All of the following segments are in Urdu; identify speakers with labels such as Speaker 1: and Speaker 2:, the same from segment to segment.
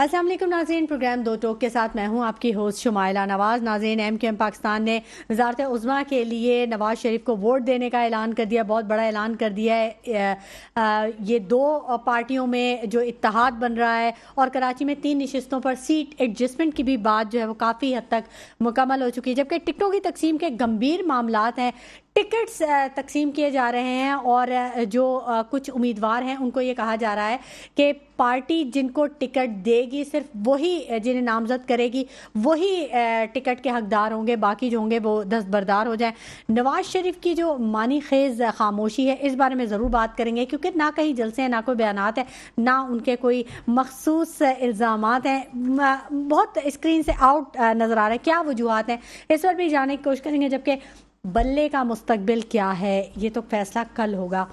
Speaker 1: السلام علیکم ناظرین، پروگرام دو ٹوک کے ساتھ میں ہوں آپ کی ہوسٹ شمائلہ نواز۔ ناظرین، ایم کیو ایم پاکستان نے وزارت عظمیٰ کے لیے نواز شریف کو ووٹ دینے کا اعلان کر دیا، بہت بڑا اعلان کر دیا ہے۔ یہ دو پارٹیوں میں جو اتحاد بن رہا ہے اور کراچی میں 3 نشستوں پر سیٹ ایڈجسٹمنٹ کی بھی بات جو ہے وہ کافی حد تک مکمل ہو چکی ہے، جبکہ ٹکٹوں کی تقسیم کے گمبھیر معاملات ہیں۔ ٹکٹس تقسیم کیے جا رہے ہیں اور جو کچھ امیدوار ہیں ان کو یہ کہا جا رہا ہے کہ پارٹی جن کو ٹکٹ دے گی صرف وہی جنہیں نامزد کرے گی وہی ٹکٹ کے حقدار ہوں گے، باقی جو ہوں گے وہ دستبردار ہو جائیں۔ نواز شریف کی جو معنی خیز خاموشی ہے اس بارے میں ضرور بات کریں گے، کیونکہ نہ کہیں جلسے ہیں، نہ کوئی بیانات ہیں، نہ ان کے کوئی مخصوص الزامات ہیں، بہت اسکرین سے آؤٹ نظر آ رہا ہے۔ کیا وجوہات ہیں اس پر بھی جاننے کی کوشش کریں گے، جبکہ بلے کا مستقبل کیا ہے یہ تو فیصلہ کل ہوگا۔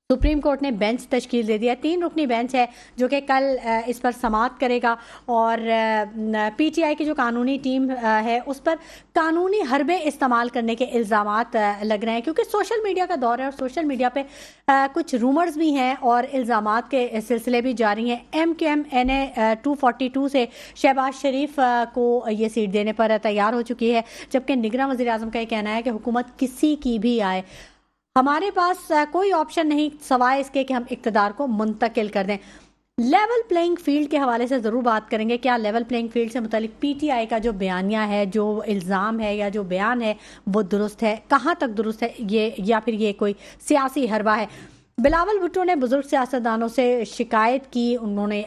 Speaker 1: سپریم کورٹ نے بینچ تشکیل دے دیا، 3 رکنی بینچ ہے جو کہ کل اس پر سماعت کرے گا، اور پی ٹی آئی کی جو قانونی ٹیم ہے اس پر قانونی حربے استعمال کرنے کے الزامات لگ رہے ہیں، کیونکہ سوشل میڈیا کا دور ہے اور سوشل میڈیا پہ کچھ رومرز بھی ہیں اور الزامات کے سلسلے بھی جاری ہیں۔ ایم کیو ایم این اے 242 سے شہباز شریف کو یہ سیٹ دینے پر تیار ہو چکی ہے، جبکہ نگراں وزیر اعظم کا یہ کہنا ہے کہ حکومت کسی کی بھی آئے، ہمارے پاس کوئی آپشن نہیں سوائے اس کے کہ ہم اقتدار کو منتقل کر دیں۔ لیول پلینگ فیلڈ کے حوالے سے ضرور بات کریں گے، کیا لیول پلینگ فیلڈ سے متعلق پی ٹی آئی کا جو بیانیہ ہے، جو الزام ہے یا جو بیان ہے وہ درست ہے، کہاں تک درست ہے یہ، یا پھر یہ کوئی سیاسی حربہ ہے۔ بلاول بھٹو نے بزرگ سیاستدانوں سے شکایت کی، انہوں نے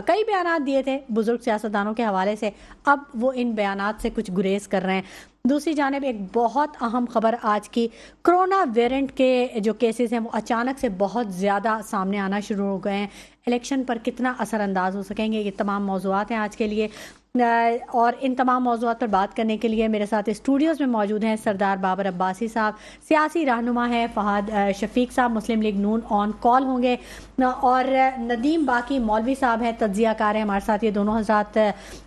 Speaker 1: کئی بیانات دیے تھے بزرگ سیاستدانوں کے حوالے سے، اب وہ ان بیانات سے کچھ گریز کر رہے ہیں۔ دوسری جانب ایک بہت اہم خبر آج کی، کرونا ویرینٹ کے جو کیسز ہیں وہ اچانک سے بہت زیادہ سامنے آنا شروع ہو گئے ہیں، الیکشن پر کتنا اثر انداز ہو سکیں گے، یہ تمام موضوعات ہیں آج کے لیے، اور ان تمام موضوعات پر بات کرنے کے لیے میرے ساتھ اسٹوڈیوز میں موجود ہیں سردار بابر عباسی صاحب، سیاسی رہنما ہیں، فہد شفیق صاحب مسلم لیگ نون آن کال ہوں گے، اور ندیم باقی مولوی صاحب ہیں، تجزیہ کار ہیں ہمارے ساتھ، یہ دونوں حضرات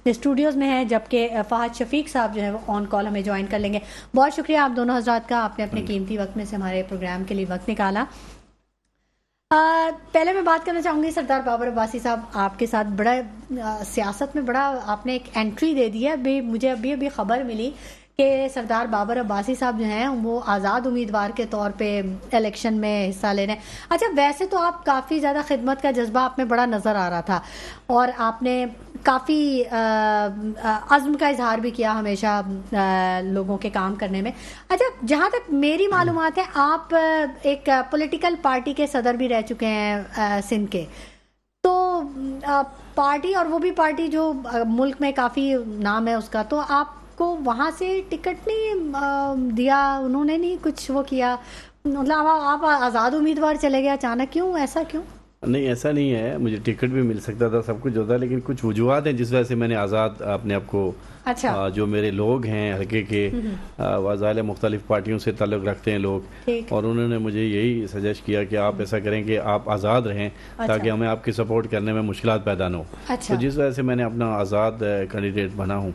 Speaker 1: اسٹوڈیوز میں ہیں، جبکہ فہد شفیق صاحب جو ہے وہ آن کال ہمیں جوائن کر لیں گے۔ بہت شکریہ آپ دونوں حضرات کا، آپ نے اپنے قیمتی وقت میں سے ہمارے پروگرام کے لیے وقت نکالا۔ پہلے میں بات کرنا چاہوں گی سردار بابر عباسی صاحب، آپ کے ساتھ بڑا سیاست میں بڑا آپ نے ایک انٹری دے دی ہے، مجھے ابھی خبر ملی کہ سردار بابر عباسی صاحب جو ہیں وہ آزاد امیدوار کے طور پہ الیکشن میں حصہ لے رہے ہیں۔ اچھا، ویسے تو آپ کافی زیادہ خدمت کا جذبہ آپ میں بڑا نظر آ رہا تھا اور آپ نے کافی عزم کا اظہار بھی کیا ہمیشہ لوگوں کے کام کرنے میں۔ اچھا، جہاں تک میری معلومات ہے آپ ایک پولیٹیکل پارٹی کے صدر بھی رہ چکے ہیں سندھ کے، تو پارٹی، اور وہ بھی پارٹی جو ملک میں کافی نام ہے اس کا، تو آپ کو وہاں سے ٹکٹ نہیں دیا انہوں نے، نہیں کچھ وہ کیا، مطلب آپ آزاد امیدوار چلے گئے اچانک، کیوں، ایسا کیوں؟
Speaker 2: نہیں، ایسا نہیں ہے، مجھے ٹکٹ بھی مل سکتا تھا، سب کچھ ہوتا، لیکن کچھ وجوہات ہیں جس وجہ سے میں نے آزاد اپنے آپ کو، جو میرے لوگ ہیں حلقے کے وزائل مختلف پارٹیوں سے تعلق رکھتے ہیں لوگ، اور انہوں نے مجھے یہی سجیسٹ کیا کہ آپ ایسا کریں کہ آپ آزاد رہیں تاکہ ہمیں آپ کی سپورٹ کرنے میں مشکلات پیدا نہ ہو، تو جس وجہ سے میں نے اپنا آزاد کینڈیڈیٹ بنا ہوں،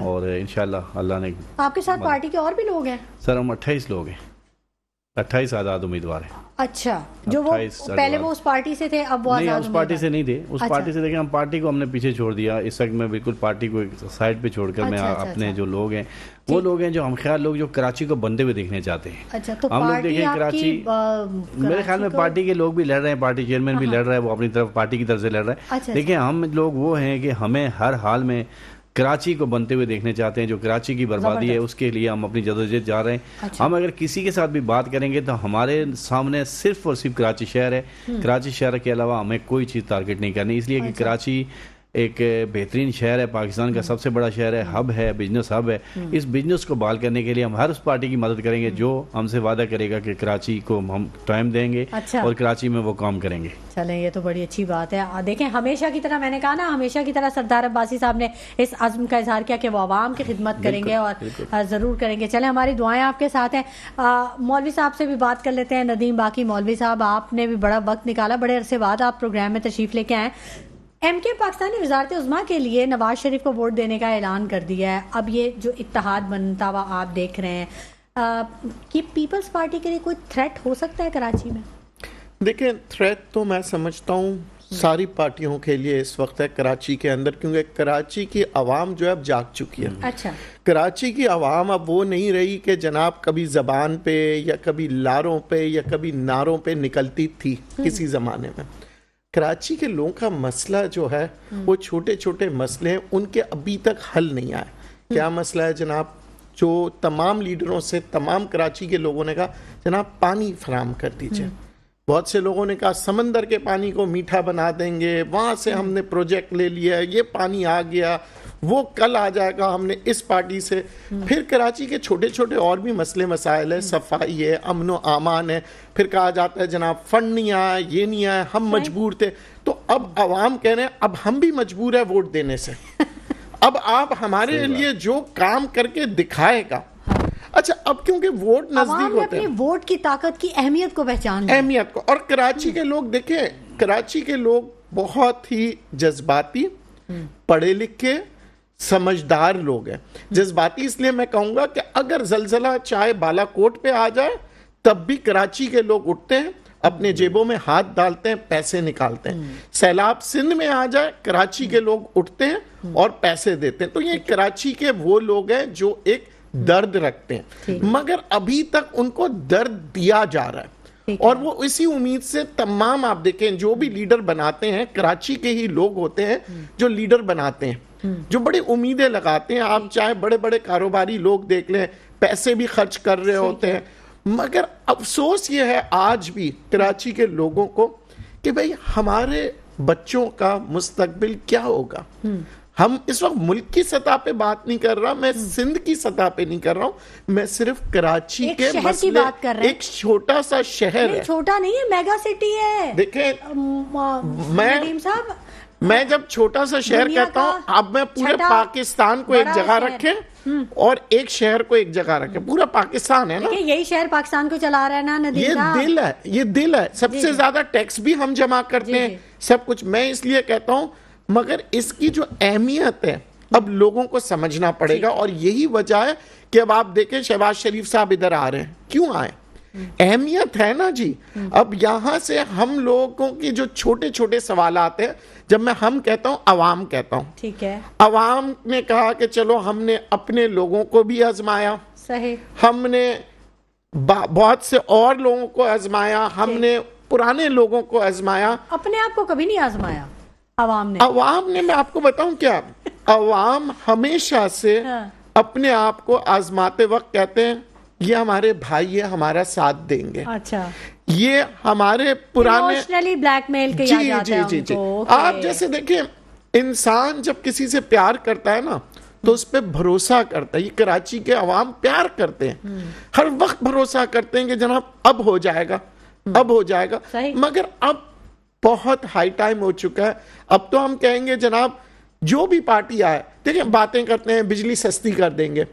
Speaker 2: اور انشاءاللہ اللہ نے۔
Speaker 1: آپ کے ساتھ پارٹی کے اور بھی لوگ ہیں؟
Speaker 2: سر ہم 28 لوگ ہیں، 28 آزاد امیدوار ہیں۔
Speaker 1: اچھا، جو وہ پہلے وہ اس پارٹی سے تھے، اب وہ آزاد
Speaker 2: نہیں، اس پارٹی سے نہیں تھے، اس پارٹی سے دیکھیں، ہم پارٹی کو ہم نے پیچھے چھوڑ دیا، اس وقت میں بالکل پارٹی کو سائڈ پہ چھوڑ کر میں اپنے جو لوگ ہیں وہ لوگ ہیں جو ہم خیال لوگ جو کراچی کو بنتے ہوئے دیکھنے چاہتے ہیں۔ ہم لوگ دیکھیں کراچی، میرے خیال میں پارٹی کے لوگ بھی لڑ رہے ہیں، پارٹی چیئرمین بھی لڑ رہا ہے، وہ اپنی طرف پارٹی کی طرف سے لڑ رہا ہے، لیکن ہم لوگ وہ ہیں کہ ہمیں ہر حال میں کراچی کو بنتے ہوئے دیکھنے چاہتے ہیں، جو کراچی کی بربادی ہے اس کے لیے ہم اپنی جدوجہد جا رہے ہیں۔ ہم اگر کسی کے ساتھ بھی بات کریں گے تو ہمارے سامنے صرف اور صرف کراچی شہر ہے، کراچی شہر کے علاوہ ہمیں کوئی چیز ٹارگٹ نہیں کرنی، اس لیے کہ کراچی ایک بہترین شہر ہے، پاکستان کا سب سے بڑا شہر ہے، ہب ہے، بزنس ہب ہے، اس بزنس کو بحال کرنے کے لیے ہم ہر اس پارٹی کی مدد کریں گے جو ہم سے وعدہ کرے گا کہ کراچی کو ہم ٹائم دیں گے اور کراچی میں وہ کام کریں گے۔
Speaker 1: چلیں، یہ تو بڑی اچھی بات ہے۔ دیکھیں، ہمیشہ کی طرح میں نے کہا نا، ہمیشہ کی طرح سردار عباسی صاحب نے اس عزم کا اظہار کیا کہ وہ عوام کی خدمت کریں گے اور ضرور کریں گے۔ چلیں، ہماری دعائیں آپ کے ساتھ ہیں۔ مولوی صاحب سے بھی بات کر لیتے ہیں، ندیم باقی مولوی صاحب، آپ نے بھی بڑا وقت نکالا، بڑے عرصے بعد آپ پروگرام میں تشریف لے کے آئے۔ ایم کے پاکستان نے وزارت عظمیٰ کے لیے نواز شریف کو ووٹ دینے کا اعلان کر دیا ہے۔ اب یہ جو اتحاد بنتا ہوا آپ دیکھ رہے ہیں، کہ پیپلز پارٹی کے لیے کوئی تھریٹ ہو سکتا ہے کراچی میں؟
Speaker 3: دیکھیں، تھریٹ تو میں سمجھتا ہوں ساری پارٹیوں کے لیے اس وقت ہے کراچی کے اندر، کیونکہ کراچی کی عوام جو ہے اب جاگ چکی ہے.
Speaker 1: اچھا.
Speaker 3: کراچی کی عوام اب وہ نہیں رہی کہ جناب کبھی زبان پہ یا کبھی لاروں پہ یا کبھی نعروں پہ نکلتی تھی کسی زمانے میں. کراچی کے لوگوں کا مسئلہ جو ہے وہ چھوٹے چھوٹے مسئلے ہیں، ان کے ابھی تک حل نہیں آئے. کیا مسئلہ ہے جناب؟ جو تمام لیڈروں سے تمام کراچی کے لوگوں نے کہا جناب پانی فراہم کر دیجئے. بہت سے لوگوں نے کہا سمندر کے پانی کو میٹھا بنا دیں گے، وہاں سے ہم نے پروجیکٹ لے لیا، یہ پانی آ گیا، وہ کل آ جائے گا، ہم نے اس پارٹی سے. پھر کراچی کے چھوٹے چھوٹے اور بھی مسئلے مسائل ہیں، صفائی ہے، امن و امان ہے. پھر کہا جاتا ہے جناب فنڈ نہیں آیا، یہ نہیں آیا، ہم مجبور تھے. تو اب عوام کہہ رہے ہیں اب ہم بھی مجبور ہے ووٹ دینے سے. اب آپ ہمارے لیے جو کام کر کے دکھائے گا. اچھا اب کیونکہ ووٹ نزدیک ہوتے ہیں،
Speaker 1: ووٹ کی طاقت کی اہمیت کو پہچان
Speaker 3: اہمیت کو. اور کراچی کے لوگ دیکھیں، کراچی کے لوگ بہت ہی جذباتی، پڑھے لکھے، سمجھدار لوگ ہیں. جذباتی اس لیے میں کہوں گا کہ اگر زلزلہ چاہے بالا کوٹ پہ آ جائے تب بھی کراچی کے لوگ اٹھتے ہیں، اپنے جیبوں میں ہاتھ ڈالتے ہیں، پیسے نکالتے ہیں. سیلاب سندھ میں آ جائے کراچی کے لوگ اٹھتے ہیں اور پیسے دیتے ہیں. تو یہ کراچی کے وہ لوگ ہیں جو ایک درد رکھتے ہیں، مگر ابھی تک ان کو درد دیا جا رہا ہے. اور وہ اسی امید سے تمام آپ دیکھیں جو بھی لیڈر بناتے ہیں کراچی کے ہی لوگ ہوتے ہیں جو لیڈر بناتے ہیں، جو بڑی امیدیں لگاتے ہیں. آپ چاہے بڑے بڑے کاروباری لوگ دیکھ لیں، پیسے بھی خرچ کر رہے ہوتے ہیں. مگر افسوس یہ ہے آج بھی کراچی کے لوگوں کو کہ بھئی ہمارے بچوں کا مستقبل کیا ہوگا. ہم اس وقت ملک کی سطح پہ بات نہیں کر رہا، میں سندھ کی سطح پہ نہیں کر رہا ہوں، میں صرف کراچی کے مسئلے، ایک چھوٹا سا شہر ہے،
Speaker 1: چھوٹا نہیں ہے، میگا سٹی ہے.
Speaker 3: دیکھیں میں جب چھوٹا سا شہر کہتا ہوں، اب میں پورے پاکستان کو ایک جگہ رکھیں اور ایک شہر کو ایک جگہ رکھیں. پورا پاکستان ہے نا،
Speaker 1: یہی شہر پاکستان کو چلا رہا ہے نا ندیم صاحب.
Speaker 3: یہ دل ہے، یہ دل ہے. سب سے زیادہ ٹیکس بھی ہم جمع کرتے ہیں، سب کچھ. میں اس لیے کہتا ہوں مگر اس کی جو اہمیت ہے اب لوگوں کو سمجھنا پڑے گا. اور یہی وجہ ہے کہ اب آپ دیکھیں شہباز شریف صاحب ادھر آ رہے ہیں. کیوں آئے؟ اہمیت ہے نا جی. اب یہاں سے ہم لوگوں کی جو چھوٹے چھوٹے سوالات ہیں، جب میں ہم کہتا ہوں عوام کہتا ہوں،
Speaker 1: ٹھیک ہے،
Speaker 3: عوام نے کہا کہ چلو ہم نے اپنے لوگوں کو بھی آزمایا،
Speaker 1: صحیح،
Speaker 3: ہم نے بہت سے اور لوگوں کو آزمایا، ہم نے پرانے لوگوں کو آزمایا،
Speaker 1: اپنے آپ کو کبھی نہیں آزمایا. عوام نے
Speaker 3: میں آپ کو بتاؤں کیا، عوام ہمیشہ سے اپنے آپ کو آزماتے وقت کہتے ہیں یہ ہمارے بھائی ہیں، ہمارا ساتھ دیں گے.
Speaker 1: اچھا،
Speaker 3: یہ ہمارے پرانے
Speaker 1: ایموشنلی بلیک میل کیا جاتا ہے ان کو.
Speaker 3: آپ جیسے دیکھیں انسان جب کسی سے پیار کرتا ہے نا تو اس پہ بھروسہ کرتا ہے. یہ کراچی کے عوام پیار کرتے ہیں، ہر وقت بھروسہ کرتے ہیں کہ جناب اب ہو جائے گا، اب ہو جائے گا. مگر اب بہت ہائی ٹائم ہو چکا ہے. اب تو ہم کہیں گے جناب جو بھی پارٹی آئے، دیکھیں باتیں کرتے ہیں بجلی سستی کر دیں گے،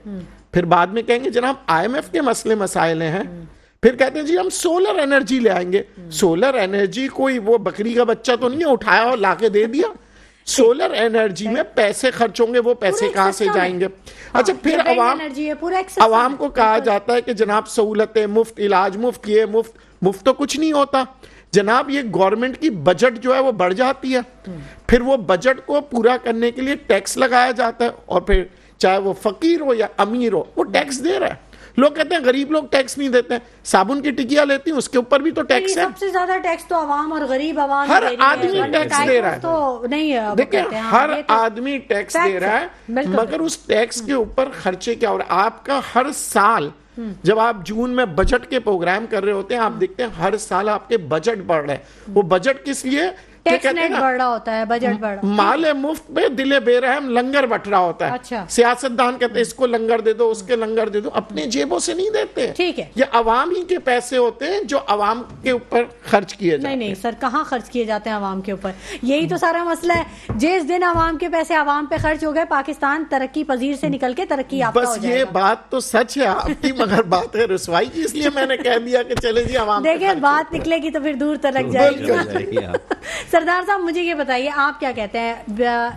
Speaker 3: پھر بعد میں کہیں گے جناب آئی ایم ایف کے مسئلے مسائل ہیں، پھر کہتے ہیں جی ہم سولر انرجی لے آئیں گے. سولر انرجی کوئی وہ بکری کا بچہ تو نہیں ہے اٹھایا اور لا کے دے دیا. سولر انرجی میں پیسے خرچ ہوں گے، وہ پیسے کہاں سے جائیں گے؟ اچھا پھر عوام کو کہا جاتا ہے کہ جناب سہولتیں مفت، علاج مفت، یہ مفت تو کچھ نہیں ہوتا جناب. یہ گورنمنٹ کی بجٹ جو ہے وہ بڑھ جاتی ہے، پھر وہ بجٹ کو پورا کرنے کے لیے ٹیکس لگایا جاتا ہے، اور پھر چاہے وہ فقیر ہو یا امیر ہو وہ ٹیکس دے رہا ہے. لوگ کہتے ہیں غریب لوگ ٹیکس نہیں دیتے ہیں. صابن کی ٹکیا لیتی ہیں اس کے اوپر بھی تو ٹیکس ہے.
Speaker 1: سب سے زیادہ ٹیکس تو عوام اور غریب عوام
Speaker 3: ہر آدمی ٹیکس دے رہا ہے.
Speaker 1: تو نہیں
Speaker 3: دیکھیں ہر آدمی ٹیکس دے رہا ہے، مگر اس ٹیکس کے اوپر خرچے کیا. اور آپ کا ہر سال جب آپ جون میں بجٹ کے پروگرام کر رہے ہوتے ہیں آپ دیکھتے ہیں ہر سال آپ کے بجٹ بڑھ رہے ہیں. وہ بجٹ کس لیے؟
Speaker 1: ٹیکس نیٹ بڑھ رہا ہوتا ہے، بجٹ بڑھ رہا،
Speaker 3: مال مفت پہ دل بے رحم لنگر بٹ رہا ہوتا ہے.
Speaker 1: اچھا،
Speaker 3: سیاستدان کہتے ہیں اس کو لنگر دے دو، اس کے لنگر دے دو، اپنے جیبوں سے نہیں دیتے.
Speaker 1: ٹھیک ہے،
Speaker 3: یہ عوام ہی کے پیسے ہوتے ہیں جو عوام کے اوپر خرچ کیے جاتے ہیں.
Speaker 1: نہیں سر، کہاں خرچ کیے جاتے ہیں عوام کے اوپر؟ یہی تو سارا مسئلہ ہے. جس دن عوام کے پیسے عوام پہ خرچ ہو گئے پاکستان ترقی پذیر سے نکل کے ترقی یافتہ ہو جائے گا.
Speaker 3: بس یہ بات تو سچ ہے آپ کی، مگر بات ہے رسوائی کی، اس لیے میں نے کہہ دیا کہ چلے جی عوام.
Speaker 1: دیکھیں بات نکلے گی تو پھر دور تک جائے گی. سردار صاحب مجھے یہ بتائیے آپ کیا کہتے ہیں،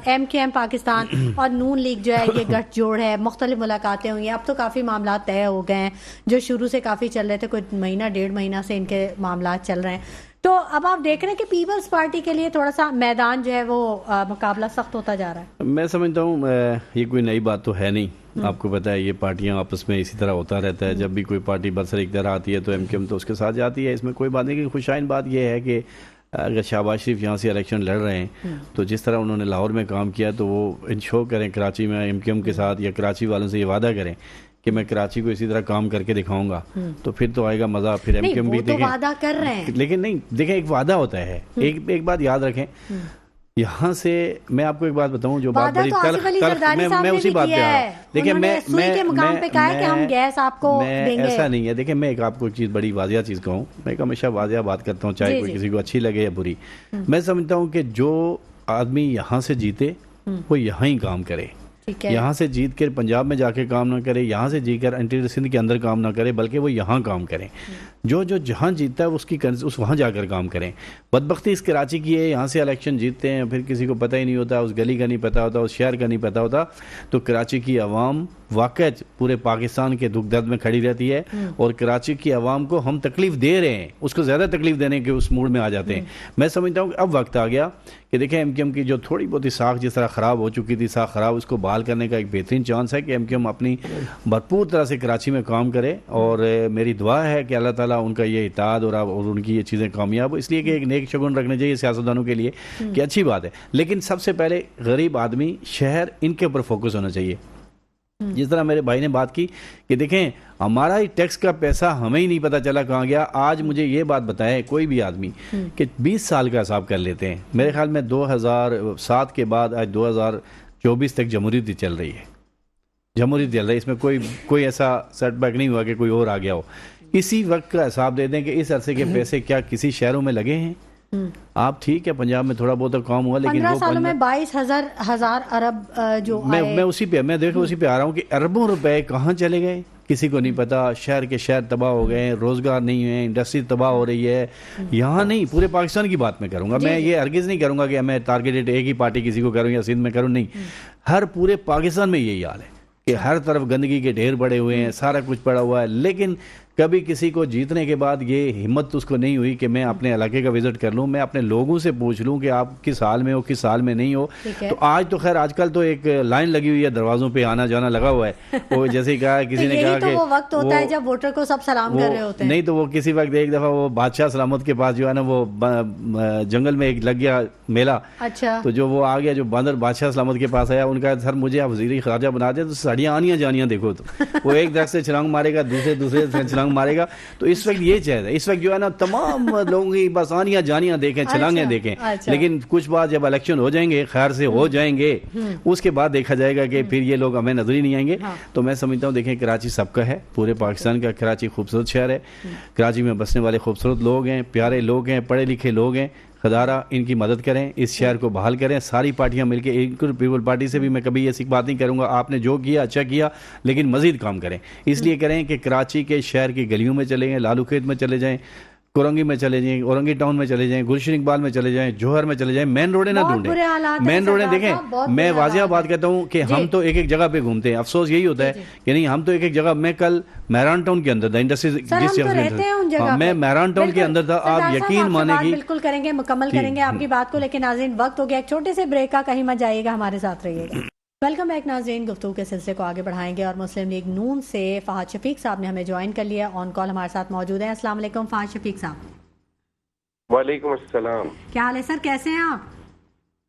Speaker 1: ایم کیو ایم پاکستان اور نون لیگ جو ہے یہ گٹھ جوڑ ہے، مختلف ملاقاتیں ہوئی ہیں، اب تو کافی معاملات طے ہو گئے ہیں جو شروع سے کافی چل رہے تھے، کوئی مہینہ ڈیڑھ مہینہ سے ان کے معاملات چل رہے ہیں. تو اب آپ دیکھ رہے ہیں کہ پیپلز پارٹی کے لیے تھوڑا سا میدان جو ہے وہ مقابلہ سخت ہوتا جا رہا ہے.
Speaker 2: میں سمجھتا ہوں یہ کوئی نئی بات تو ہے نہیں. آپ کو پتا ہے یہ پارٹیاں آپس میں اسی طرح ہوتا رہتا ہے. جب بھی کوئی پارٹی برسر اقتدار آتی ہے تو ایم کیو ایم تو اس کے ساتھ جاتی ہے. اس میں کوئی بات نہیں. کہ خوشائن بات یہ ہے کہ اگر شہباز شریف یہاں سے الیکشن لڑ رہے ہیں تو جس طرح انہوں نے لاہور میں کام کیا تو وہ انشور کریں کراچی میں ایم کیو ایم کے ساتھ, یا کراچی والوں سے یہ وعدہ کریں کہ میں کراچی کو اسی طرح کام کر کے دکھاؤں گا, تو پھر تو آئے گا مزہ. پھر ایم کیو ایم بھی دیکھیں
Speaker 1: وعدہ کر رہے ہیں,
Speaker 2: لیکن نہیں دیکھیں ایک وعدہ ہوتا ہے. ایک بات یاد رکھیں, یہاں سے میں آپ کو ایک بات بتاؤں جو بات بڑی تلخ, میں اسی بات پہ آ رہا ہوں. دیکھیں میں ایسا نہیں ہے. دیکھیں میں ایک آپ کو چیز بڑی واضح چیز کہوں, میں ہمیشہ واضح بات کرتا ہوں چاہے کوئی کسی کو اچھی لگے یا بری. میں سمجھتا ہوں کہ جو آدمی یہاں سے جیتے وہ یہاں ہی کام کرے. یہاں سے جیت کر پنجاب میں جا کے کام نہ کرے, یہاں سے جیت کر انٹیریئر سندھ کے اندر کام نہ کرے, بلکہ وہ یہاں کام کریں. جو جہاں جیتتا ہے اس وہاں جا کر کام کریں. بدبختی اس کراچی کی ہے, یہاں سے الیکشن جیتتے ہیں پھر کسی کو پتہ ہی نہیں ہوتا, اس گلی کا نہیں پتہ ہوتا, اس شہر کا نہیں پتہ ہوتا. تو کراچی کی عوام واقع پورے پاکستان کے دکھ درد میں کھڑی رہتی ہے, اور کراچی کی عوام کو ہم تکلیف دے رہے ہیں, اس کو زیادہ تکلیف دینے کے اس موڈ میں آ جاتے ہیں. میں سمجھتا ہوں کہ اب وقت آ گیا کہ دیکھیں ایم کیو ایم کی جو تھوڑی بہت ساکھ جس طرح خراب ہو چکی تھی, ساکھ خراب, اس کو بحال کرنے کا ایک بہترین چانس ہے کہ ایم کیو ایم اپنی بھرپور طرح سے کراچی میں کام کرے. اور میری دعا ہے کہ اللہ تعالیٰ ان کا یہ اتحاد اور ان کی یہ چیزیں کامیاب ہو. اس لیے کہ ایک نیک شگن رکھنے چاہیے سیاستدانوں کے لیے کہ اچھی بات ہے, لیکن سب سے پہلے غریب آدمی, شہر, ان کے اوپر فوکس ہونا چاہیے. جس طرح میرے بھائی نے بات کی کہ دیکھیں ہمارا ہی ٹیکس کا پیسہ ہمیں ہی نہیں پتا چلا کہاں گیا. آج مجھے یہ بات بتائے کوئی بھی آدمی کہ 20 سال کا حساب کر لیتے ہیں, میرے خیال میں 2007 کے بعد آج 2024 تک جمہوریت چل رہی ہے. جمہوریت چل رہی ہے, اس میں کوئی ایسا سیٹ بیک نہیں ہوا کہ کوئی اور آ گیا ہو. اسی وقت کا حساب دے دیں کہ اس عرصے کے پیسے کیا کسی شہروں میں لگے ہیں. آپ ٹھیک ہے پنجاب میں تھوڑا بہت کام ہوا, لیکن
Speaker 1: 15 سالوں میں 22,000 ارب جو
Speaker 2: میں اسی پہ آ رہا ہوں کہ اربوں روپے کہاں چلے گئے کسی کو نہیں پتا. شہر کے شہر تباہ ہو گئے, روزگار نہیں ہے, انڈسٹری تباہ ہو رہی ہے. یہاں نہیں, پورے پاکستان کی بات میں کروں گا. میں یہ ہرگز نہیں کروں گا کہ میں ٹارگیٹڈ ایک ہی پارٹی کسی کو کروں یا سندھ میں کروں, نہیں. ہر پورے پاکستان میں یہی حال ہے کہ ہر طرف گندگی کے ڈھیر پڑے ہوئے ہیں, سارا کچھ پڑا ہوا ہے. لیکن کبھی کسی کو جیتنے کے بعد یہ ہمت اس کو نہیں ہوئی کہ میں اپنے علاقے کا وزٹ کر لوں, میں اپنے لوگوں سے پوچھ لوں کہ آپ کس حال میں ہو, کس حال میں نہیں ہو. تو آج تو خیر آج کل تو ایک لائن لگی ہوئی ہے, دروازوں پہ آنا جانا لگا ہوا ہے. وہ جیسے ہی کہا کسی نے کہا کہ
Speaker 1: وہ وقت ہوتا ہے جب ووٹر کو سب سلام کر رہے ہوتے ہیں.
Speaker 2: نہیں تو وہ کسی وقت ایک دفعہ وہ بادشاہ سلامت کے پاس جو ہے نا وہ جنگل میں ایک لگ گیا میلہ. اچھا. تو جو وہ آ گیا جو باندر بادشاہ سلامت کے پاس آیا, ان کا سر مجھے آپ وزیر خارجہ بنا دیں, تو ساڑیاں آنیاں جانیاں دیکھو. تو وہ ایک درخت سے چھلانگ مارے گا, دوسرے سے چھلانگ مارے گا. تو اس وقت یہ چیز ہے, اس وقت جو ہے نا تمام لوگوں کی بس آنیاں جانیاں دیکھیں, چھلانگیں دیکھیں. لیکن کچھ بات جب الیکشن ہو جائیں گے, خیر سے ہو جائیں گے, اس کے بعد دیکھا جائے گا کہ پھر یہ لوگ ہمیں نظر ہی نہیں آئیں گے. تو میں سمجھتا ہوں دیکھیں کراچی سب کا ہے, پورے پاکستان کا. کراچی خوبصورت شہر ہے, کراچی میں بسنے والے خوبصورت لوگ ہیں, پیارے لوگ ہیں, پڑھے لکھے لوگ ہیں. خدارہ ان کی مدد کریں, اس شہر کو بحال کریں, ساری پارٹیاں مل کے. پیپل پارٹی سے بھی میں کبھی ایسی بات نہیں کروں گا آپ نے جو کیا اچھا کیا, لیکن مزید کام کریں. اس لیے کریں کہ کراچی کے شہر کی گلیوں میں چلے جائیں, لالو کھیت میں چلے جائیں, کورنگی میں چلے جائیں, اورنگی ٹاؤن میں چلے جائیں, گلشن اقبال میں چلے جائیں, جوہر میں چلے جائیں. مین روڈیں نہ ڈھونڈیں, مین روڈیں دیکھیں. میں واضح بات کہتا ہوں کہ ہم تو ایک جگہ پہ گھومتے ہیں, افسوس یہی ہوتا ہے کہ نہیں ہم تو ایک جگہ. میں کل مہران ٹاؤن کے اندر تھا, انڈسٹری میں مہران ٹاؤن کے اندر تھا, آپ یقین مانیں گی.
Speaker 1: بالکل کریں گے, مکمل کریں گے آپ کی بات کو, لیکن ناظرین وقت ہو گیا ایک چھوٹے سے بریک کا, کہیں مت جائیے گا, ہمارے ساتھ رہیے گا. ویلکم بیک ناظرین, گفتگو کے سلسلے کو آگے بڑھائیں گے اور مسلم لیگ نون سے فہد شفیق صاحب نے ہمیں جوائن کر لیا, آن کال ہمارے ساتھ موجود ہیں. السلام علیکم فہد شفیق صاحب.
Speaker 4: وعلیکم السلام.
Speaker 1: کیا حال ہے سر, کیسے ہیں آپ؟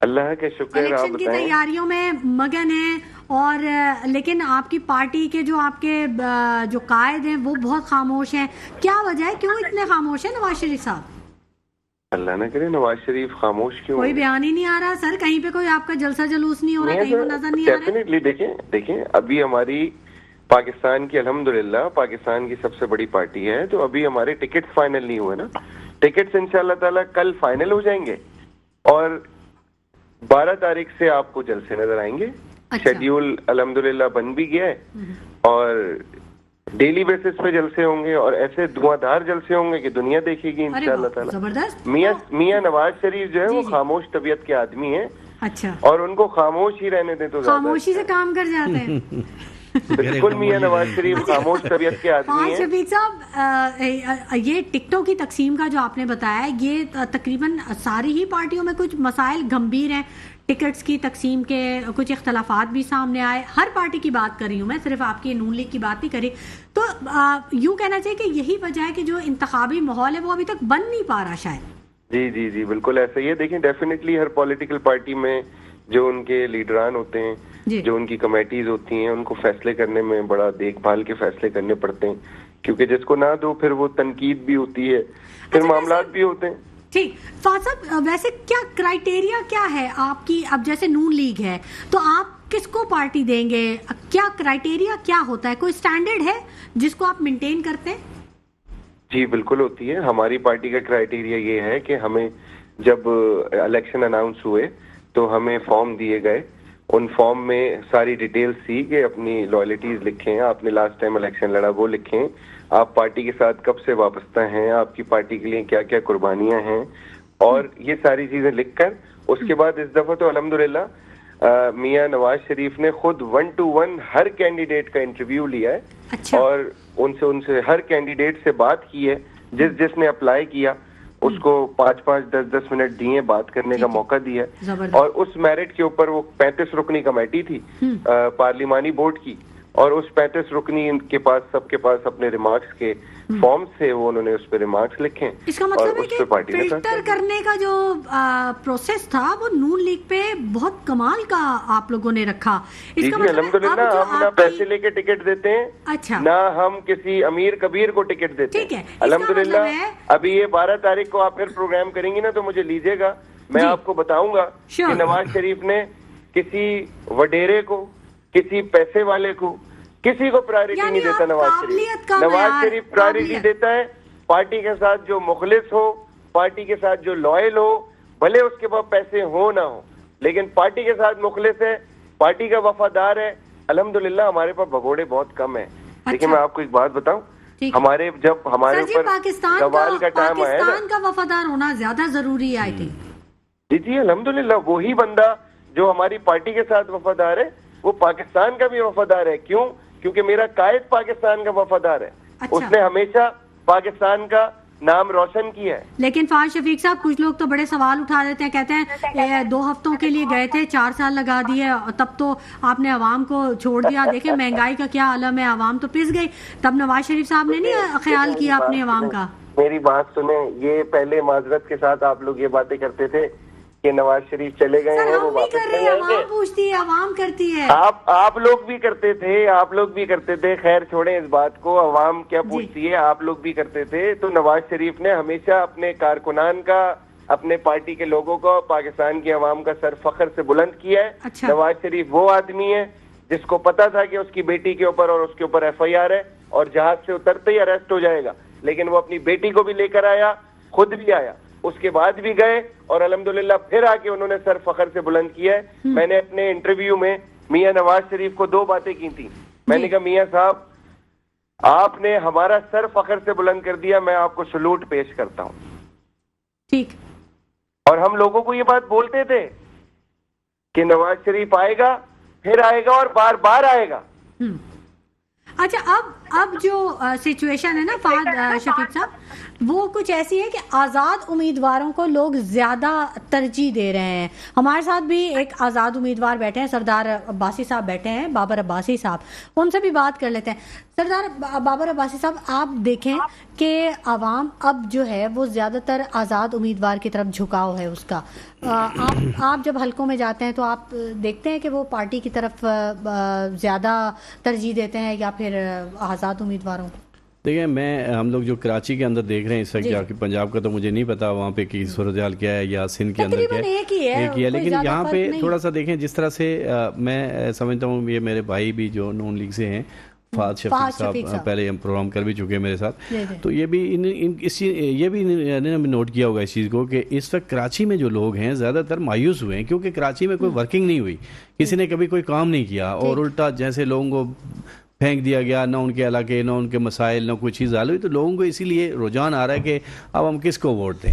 Speaker 4: اللہ کے شکر.
Speaker 1: الیکشن کی تیاریوں میں مگن ہیں, اور لیکن آپ کی پارٹی کے جو آپ کے جو قائد ہیں وہ بہت خاموش ہیں. کیا وجہ ہے, کیوں اتنے خاموش ہیں نواز شریف صاحب؟
Speaker 4: اللہ نہ کرے نواز شریف خاموش کیوں؟
Speaker 1: کوئی بیان ہی نہیں آ رہا سر, کہیں پہ کوئی آپ کا جلسہ جلوس نہیں ہو رہا, کہیں وہ نظر نہیں آ رہا.
Speaker 4: ڈیفینیٹلی دیکھیں ابھی ہماری پاکستان کی الحمدللہ پاکستان کی سب سے بڑی پارٹی ہے, تو ابھی ہمارے ٹکٹ فائنل نہیں ہوئے نا. ٹکٹس انشاءاللہ تعالی کل فائنل ہو جائیں گے, اور 12 تاریخ سے آپ کو جلسے نظر آئیں گے. شیڈیول الحمدللہ بن بھی گیا ہے, اور ڈیلی بیسس پہ جلسے ہوں گے, اور ایسے دھواں دھار جلسے ہوں گے کہ دنیا دیکھے گی انشاءاللہ تعالی. میاں نواز شریف جو ہے وہ خاموش طبیعت کے آدمی ہیں,
Speaker 1: اچھا,
Speaker 4: اور ان کو خاموش ہی رہنے دیں تو
Speaker 1: خاموشی سے کام کر جاتے ہیں.
Speaker 4: بالکل میاں نواز شریف خاموش طبیعت کے آدمی ہیں.
Speaker 1: شفیق صاحب یہ ٹکٹوں کی تقسیم کا جو آپ نے بتایا یہ تقریباً ساری ہی پارٹیوں میں کچھ مسائل گمبھیر ہیں, ٹکٹس کی تقسیم کے کچھ اختلافات بھی سامنے آئے, ہر پارٹی کی بات کر رہی ہوں میں, صرف آپ کی نون لیگ کی بات نہیں کری, تو یوں کہنا چاہیے کہ یہی وجہ ہے کہ جو انتخابی ماحول ہے وہ ابھی تک بن نہیں پا رہا شاید.
Speaker 4: جی جی جی بالکل ایسا ہی ہے. دیکھیں ڈیفینیٹلی ہر پولیٹیکل پارٹی میں جو ان کے لیڈران ہوتے ہیں, جو ان کی کمیٹیز ہوتی ہیں, ان کو فیصلے کرنے میں بڑا دیکھ بھال کے فیصلے کرنے پڑتے ہیں, کیونکہ جس کو نہ دو پھر وہ تنقید بھی ہوتی ہے, پھر معاملات بھی ہوتے ہیں.
Speaker 1: ٹھیک فاضل صاحب, ویسے کیا کرائیٹیریا کیا ہے آپ کی, اب جیسے نون لیگ ہے تو آپ کس کو پارٹی دیں گے, کیا کرائیٹیریا کیا ہوتا ہے, کوئی سٹینڈرڈ ہے جس کو آپ مینٹین کرتے ہیں؟
Speaker 4: جی بالکل ہوتی ہے. ہماری پارٹی کا کرائیٹیریا یہ ہے کہ ہمیں جب الیکشن اناؤنس ہوئے تو ہمیں فارم دیے گئے, ان فارم میں ساری ڈیٹیلز تھی کہ اپنی لائلٹیز لکھیں, آپ نے لاسٹ ٹائم الیکشن لڑا وہ لکھیں, آپ پارٹی کے ساتھ کب سے وابستہ ہیں, آپ کی پارٹی کے لیے کیا کیا قربانیاں ہیں, اور یہ ساری چیزیں لکھ کر اس کے بعد اس دفعہ تو الحمدللہ میاں نواز شریف نے خود 1-to-1 ہر کینڈیڈیٹ کا انٹرویو لیا ہے, اور ان سے ہر کینڈیڈیٹ سے بات کی ہے, جس نے اپلائی کیا اس کو 5-5, 10-10 منٹ دیے بات کرنے کا موقع دیا, اور اس میرٹ کے اوپر وہ 35 رکنی کمیٹی تھی پارلیمانی بورڈ کی, اور اس 35 رکنی ان کے پاس سب کے پاس اپنے ریمارکس کے فارمز تھے, وہ انہوں نے اس پہ ریمارکس لکھے.
Speaker 1: اس کا مطلب ہے کہ فلٹر کرنے کا جو پروسیس تھا وہ نون لیگ پہ بہت کمال کا آپ لوگوں نے رکھا.
Speaker 4: جی الحمدللہ ہم نہ پیسے لے کے ٹکٹ دیتے ہیں, نہ ہم کسی امیر کبیر کو ٹکٹ دیتے ہیں. الحمدللہ ابھی یہ 12 تاریخ کو آپ پھر پروگرام کریں گی نا تو مجھے لیجیے گا, میں آپ کو بتاؤں گا کہ نواز شریف نے کسی وڈیرے کو, کسی پیسے والے کو, کسی کو پرائرٹی نہیں دیتا. نواز شریف پرائرٹی دیتا ہے پارٹی کے ساتھ جو مخلص ہو, پارٹی کے ساتھ جو لائل ہو, بھلے اس کے پاس پیسے ہو نہ ہو, لیکن پارٹی کے ساتھ مخلص ہے, پارٹی کا وفادار ہے. الحمدللہ ہمارے پاس بھگوڑے بہت کم ہیں. لیکن میں آپ کو ایک بات بتاؤں, جب ہمارے اوپر سوال کا ٹائم آیا,
Speaker 1: پاکستان کا وفادار ہونا زیادہ ضروری ہے. آئی تھنک
Speaker 4: جی جی الحمدللہ وہی بندہ جو ہماری پارٹی کے ساتھ وفادار ہے وہ پاکستان کا بھی وفادار ہے. کیوں؟ کیونکہ میرا قائد پاکستان کا وفادار ہے. اس نے ہمیشہ پاکستان کا نام روشن کیا ہے.
Speaker 1: لیکن فاضل شفیق صاحب کچھ لوگ تو بڑے سوال اٹھا دیتے ہیں, کہتے ہیں 2 ہفتوں کے لیے گئے تھے, 4 سال لگا دیے, تب تو آپ نے عوام کو چھوڑ دیا. دیکھیں مہنگائی کا کیا عالم ہے, عوام تو پس گئی. تب نواز شریف صاحب نے نہیں خیال کیا اپنے عوام کا.
Speaker 4: میری بات سنیں, یہ پہلے معذرت کے ساتھ آپ لوگ یہ باتیں کرتے تھے کہ نواز شریف چلے گئے ہیں, وہ واپس نہیں آئیں گے.
Speaker 1: عوام پوچھتی ہے, عوام کرتی ہے.
Speaker 4: آپ لوگ بھی کرتے تھے, آپ لوگ بھی کرتے تھے. خیر چھوڑیں اس بات کو, عوام کیا پوچھتی ہے, آپ لوگ بھی کرتے تھے. تو نواز شریف نے ہمیشہ اپنے کارکنان کا, اپنے پارٹی کے لوگوں کو, پاکستان کی عوام کا سر فخر سے بلند کیا ہے. نواز شریف وہ آدمی ہے جس کو پتا تھا کہ اس کی بیٹی کے اوپر اور اس کے اوپر FIR ہے اور جہاز سے اترتے ہی اریسٹ ہو جائے گا, لیکن وہ اپنی بیٹی کو بھی لے کر آیا, خود بھی آیا, اس کے بعد بھی گئے, اور الحمدللہ پھر آ کے انہوں نے سر فخر سے بلند کیا ہے. میں نے اپنے انٹرویو میں میاں نواز شریف کو 2 باتیں کی تھی. میں نے کہا میاں صاحب آپ نے ہمارا سر فخر سے بلند کر دیا, میں آپ کو سلوٹ پیش کرتا ہوں.
Speaker 1: ٹھیک.
Speaker 4: اور ہم لوگوں کو یہ بات بولتے تھے کہ نواز شریف آئے گا, پھر آئے گا, اور بار بار آئے گا.
Speaker 1: اچھا اب جو سچویشن ہے نا فہد شفیق صاحب, وہ کچھ ایسی ہے کہ آزاد امیدواروں کو لوگ زیادہ ترجیح دے رہے ہیں. ہمارے ساتھ بھی ایک آزاد امیدوار بیٹھے ہیں, سردار عباسی صاحب بیٹھے ہیں, بابر عباسی صاحب, ان سے بھی بات کر لیتے ہیں. سردار بابر عباسی صاحب, آپ دیکھیں کہ عوام اب جو ہے وہ زیادہ تر آزاد امیدوار کی طرف جھکاؤ ہے اس کا. آپ جب حلقوں میں جاتے ہیں تو آپ دیکھتے ہیں کہ وہ پارٹی کی طرف زیادہ ترجیح دیتے ہیں یا پھر آزاد امیدواروں کو؟
Speaker 2: دیکھیں ہم لوگ جو کراچی کے اندر دیکھ رہے ہیں اس وقت, جا کے پنجاب کا تو مجھے نہیں پتا وہاں پہ کی صورتحال کیا ہے, یا سندھ کے اندر کیا ہے, ایک ہی ہے. لیکن یہاں پہ تھوڑا سا دیکھیں جس طرح سے میں سمجھتا ہوں, یہ میرے بھائی بھی جو نون لیگ سے ہیں, فہد شفیق صاحب پہلے ہم پروگرام کر بھی چکے ہیں میرے ساتھ, تو یہ بھی نوٹ کیا ہوگا اس چیز کو کہ اس وقت کراچی میں جو لوگ ہیں زیادہ تر مایوس ہوئے ہیں, کیونکہ کراچی میں کوئی ورکنگ نہیں ہوئی, کسی نے کبھی کوئی کام نہیں کیا, اور الٹا جیسے لوگوں کو پھینک دیا گیا, نہ ان کے علاقے, نہ ان کے مسائل, نہ کوئی چیز حل ہوئی. تو لوگوں کو اسی لیے رجحان آ رہا ہے کہ اب ہم کس کو ووٹ دیں,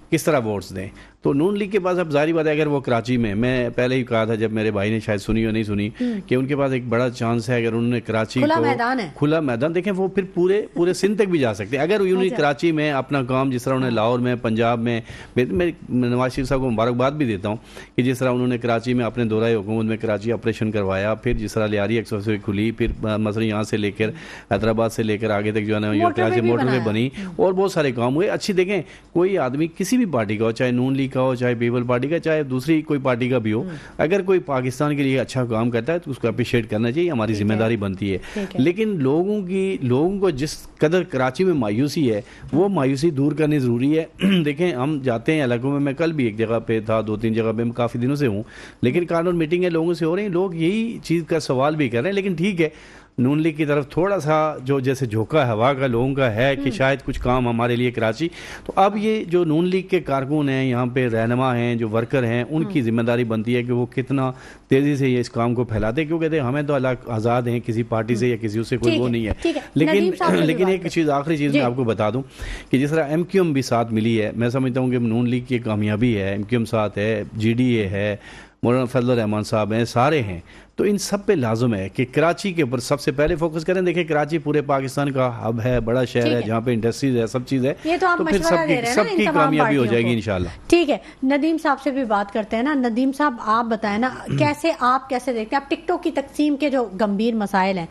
Speaker 2: کس طرح ووٹس دیں. تو نون لیگ کے پاس اب ظاہری بات ہے اگر وہ کراچی میں پہلے ہی کہا تھا جب میرے بھائی نے شاید سنی ہو نہیں سنی کہ ان کے پاس ایک بڑا چانس ہے اگر انہوں نے کراچی کو کھلا میدان دیکھیں وہ پھر پورے سندھ تک بھی جا سکتے ہیں اگر انہوں نے کراچی میں اپنا کام جس طرح انہوں نے لاہور میں پنجاب میں میں نواز شریف صاحب کو مبارکباد بھی دیتا ہوں کہ جس طرح انہوں نے کراچی میں اپنے دورہ حکومت میں کراچی آپریشن کروایا پھر جس طرح لیاری ایکسپریس کھلی پھر مثلا یہاں سے لے کر حیدرآباد سے لے کر آگے تک جو ہے نا کراچی موٹر وے بنی اور بہت سارے کام ہوئے اچھی دیکھیں کوئی آدمی کسی بھی پارٹی کا ہو چاہے نون لیگ کا ہو چاہے پیپل پارٹی کا چاہے دوسری کوئی پارٹی کا بھی ہو اگر کوئی پاکستان کے لیے اچھا کام کرتا ہے تو اس کو اپریشیٹ کرنا چاہیے ہماری ذمہ داری بنتی ہے لیکن لوگوں کو جس قدر کراچی میں مایوسی ہے وہ مایوسی دور کرنی ضروری ہے دیکھیں ہم جاتے ہیں علاقوں میں کل بھی ایک جگہ پہ تھا 2-3 جگہ پہ میں کافی دنوں سے ہوں لیکن کارنر میٹنگ ہے لوگوں سے ہو رہی ہیں لوگ یہی چیز کا سوال بھی کر رہے ہیں لیکن ٹھیک ہے نون لیگ کی طرف تھوڑا سا جو جیسے جھوکا ہوا کا لوگوں کا ہے کہ شاید کچھ کام ہمارے لیے کراچی تو اب یہ جو نون لیگ کے کارکن ہیں یہاں پہ رہنما ہیں جو ورکر ہیں ان کی ذمہ داری بنتی ہے کہ وہ کتنا تیزی سے یہ اس کام کو پھیلاتے ہیں کیونکہ ہمیں تو اللہ آزاد ہیں کسی پارٹی سے یا کسی سے کوئی وہ نہیں ہے لیکن ایک چیز آخری چیز میں آپ کو بتا دوں کہ جس طرح ایم کیو ایم بھی ساتھ ملی ہے میں سمجھتا ہوں کہ نون لیگ کی کامیابی ہے ایم کیو ایم ساتھ ہے جی ڈی اے ہے مولانا فضل الرحمان صاحب ہیں سارے ہیں تو ان سب پہ لازم ہے کہ کراچی کے اوپر سب سے پہلے فوکس کریں دیکھیں کراچی پورے پاکستان کا ہب ہے بڑا شہر ہے جہاں پہ انڈسٹریز ہے سب چیز ہے تو پھر سب کی کامیابی ہو جائے گی انشاءاللہ ٹھیک ہے
Speaker 1: ندیم صاحب سے بھی بات کرتے ہیں نا ندیم صاحب آپ بتائیں نا آپ کیسے دیکھتے ہیں آپ ٹک ٹاک کی تقسیم کے جو گمبھیر مسائل ہیں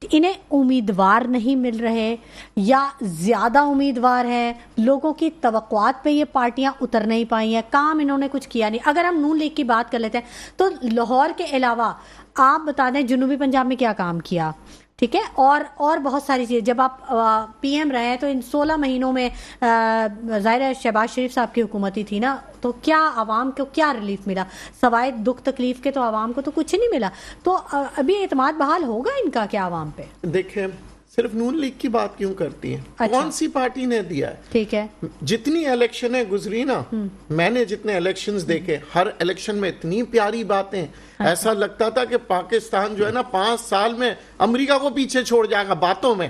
Speaker 1: انہیں امیدوار نہیں مل رہے یا زیادہ امیدوار ہیں لوگوں کی توقعات پہ یہ پارٹیاں اتر نہیں پائی ہیں کام انہوں نے کچھ کیا نہیں اگر ہم نون لیگ کی بات کر لیتے ہیں تو لاہور کے علاوہ آپ بتا دیں جنوبی پنجاب میں کیا کام کیا ٹھیک ہے اور بہت ساری چیزیں جب آپ پی ایم رہے تو ان 16 مہینوں میں ظاہر ہے شہباز شریف صاحب کی حکومت ہی تھی نا تو کیا عوام کو کیا ریلیف ملا سوائے دکھ تکلیف کے تو عوام کو تو کچھ نہیں ملا تو ابھی اعتماد بحال ہوگا ان کا کیا عوام پہ
Speaker 3: دیکھیں صرف نون لیگ کی بات کیوں کرتی ہیں کون سی پارٹی نے دیا ہے
Speaker 1: ٹھیک ہے
Speaker 3: جتنی الیکشنیں گزری نا میں نے جتنے الیکشنز دیکھے ہر الیکشن میں اتنی پیاری باتیں ایسا لگتا تھا کہ پاکستان جو ہے نا 5 سال میں امریکہ کو پیچھے چھوڑ جائے گا باتوں میں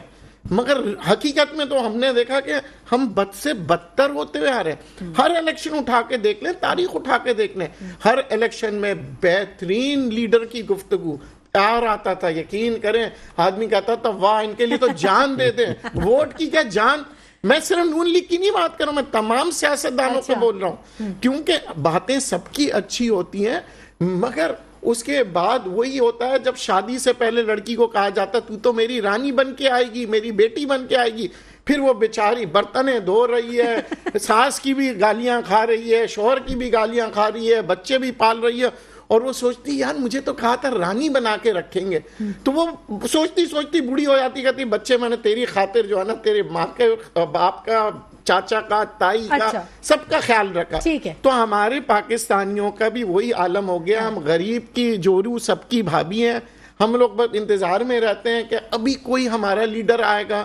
Speaker 3: مگر حقیقت میں تو ہم نے دیکھا کہ ہم بد سے بدتر ہوتے ہوئے آ رہے ہیں ہر الیکشن اٹھا کے دیکھ لیں تاریخ اٹھا کے دیکھ لیں ہر الیکشن میں بہترین لیڈر کی گفتگو پیار آتا تھا یقین کریں آدمی کہتا تھا واہ ان کے لیے تو جان دے دیں ووٹ کی کیا جان میں صرف نون لیگ کی نہیں بات کروں میں تمام سیاستدانوں کو بول رہا ہوں کیونکہ باتیں سب کی اچھی ہوتی ہیں مگر اس کے بعد وہی ہوتا ہے جب شادی سے پہلے لڑکی کو کہا جاتا ہے تو میری رانی بن کے آئے گی میری بیٹی بن کے آئے گی پھر وہ بیچاری برتنیں دھو رہی ہے ساس کی بھی گالیاں کھا رہی ہے شوہر کی بھی گالیاں کھا رہی ہے بچے بھی پال رہی ہے اور وہ سوچتی یار مجھے تو کہا تھا رانی بنا کے رکھیں گے تو وہ سوچتی بوڑھی ہو جاتی کہتی بچے میں نے تیری خاطر جو ہے نا تیرے ماں کے باپ کا چاچا کا تائی کا سب کا خیال رکھا تو ہمارے پاکستانیوں کا بھی وہی عالم ہو گیا ہم غریب کی جورو سب کی بھابھی ہیں ہم لوگ بس انتظار میں رہتے ہیں کہ ابھی کوئی ہمارا لیڈر آئے گا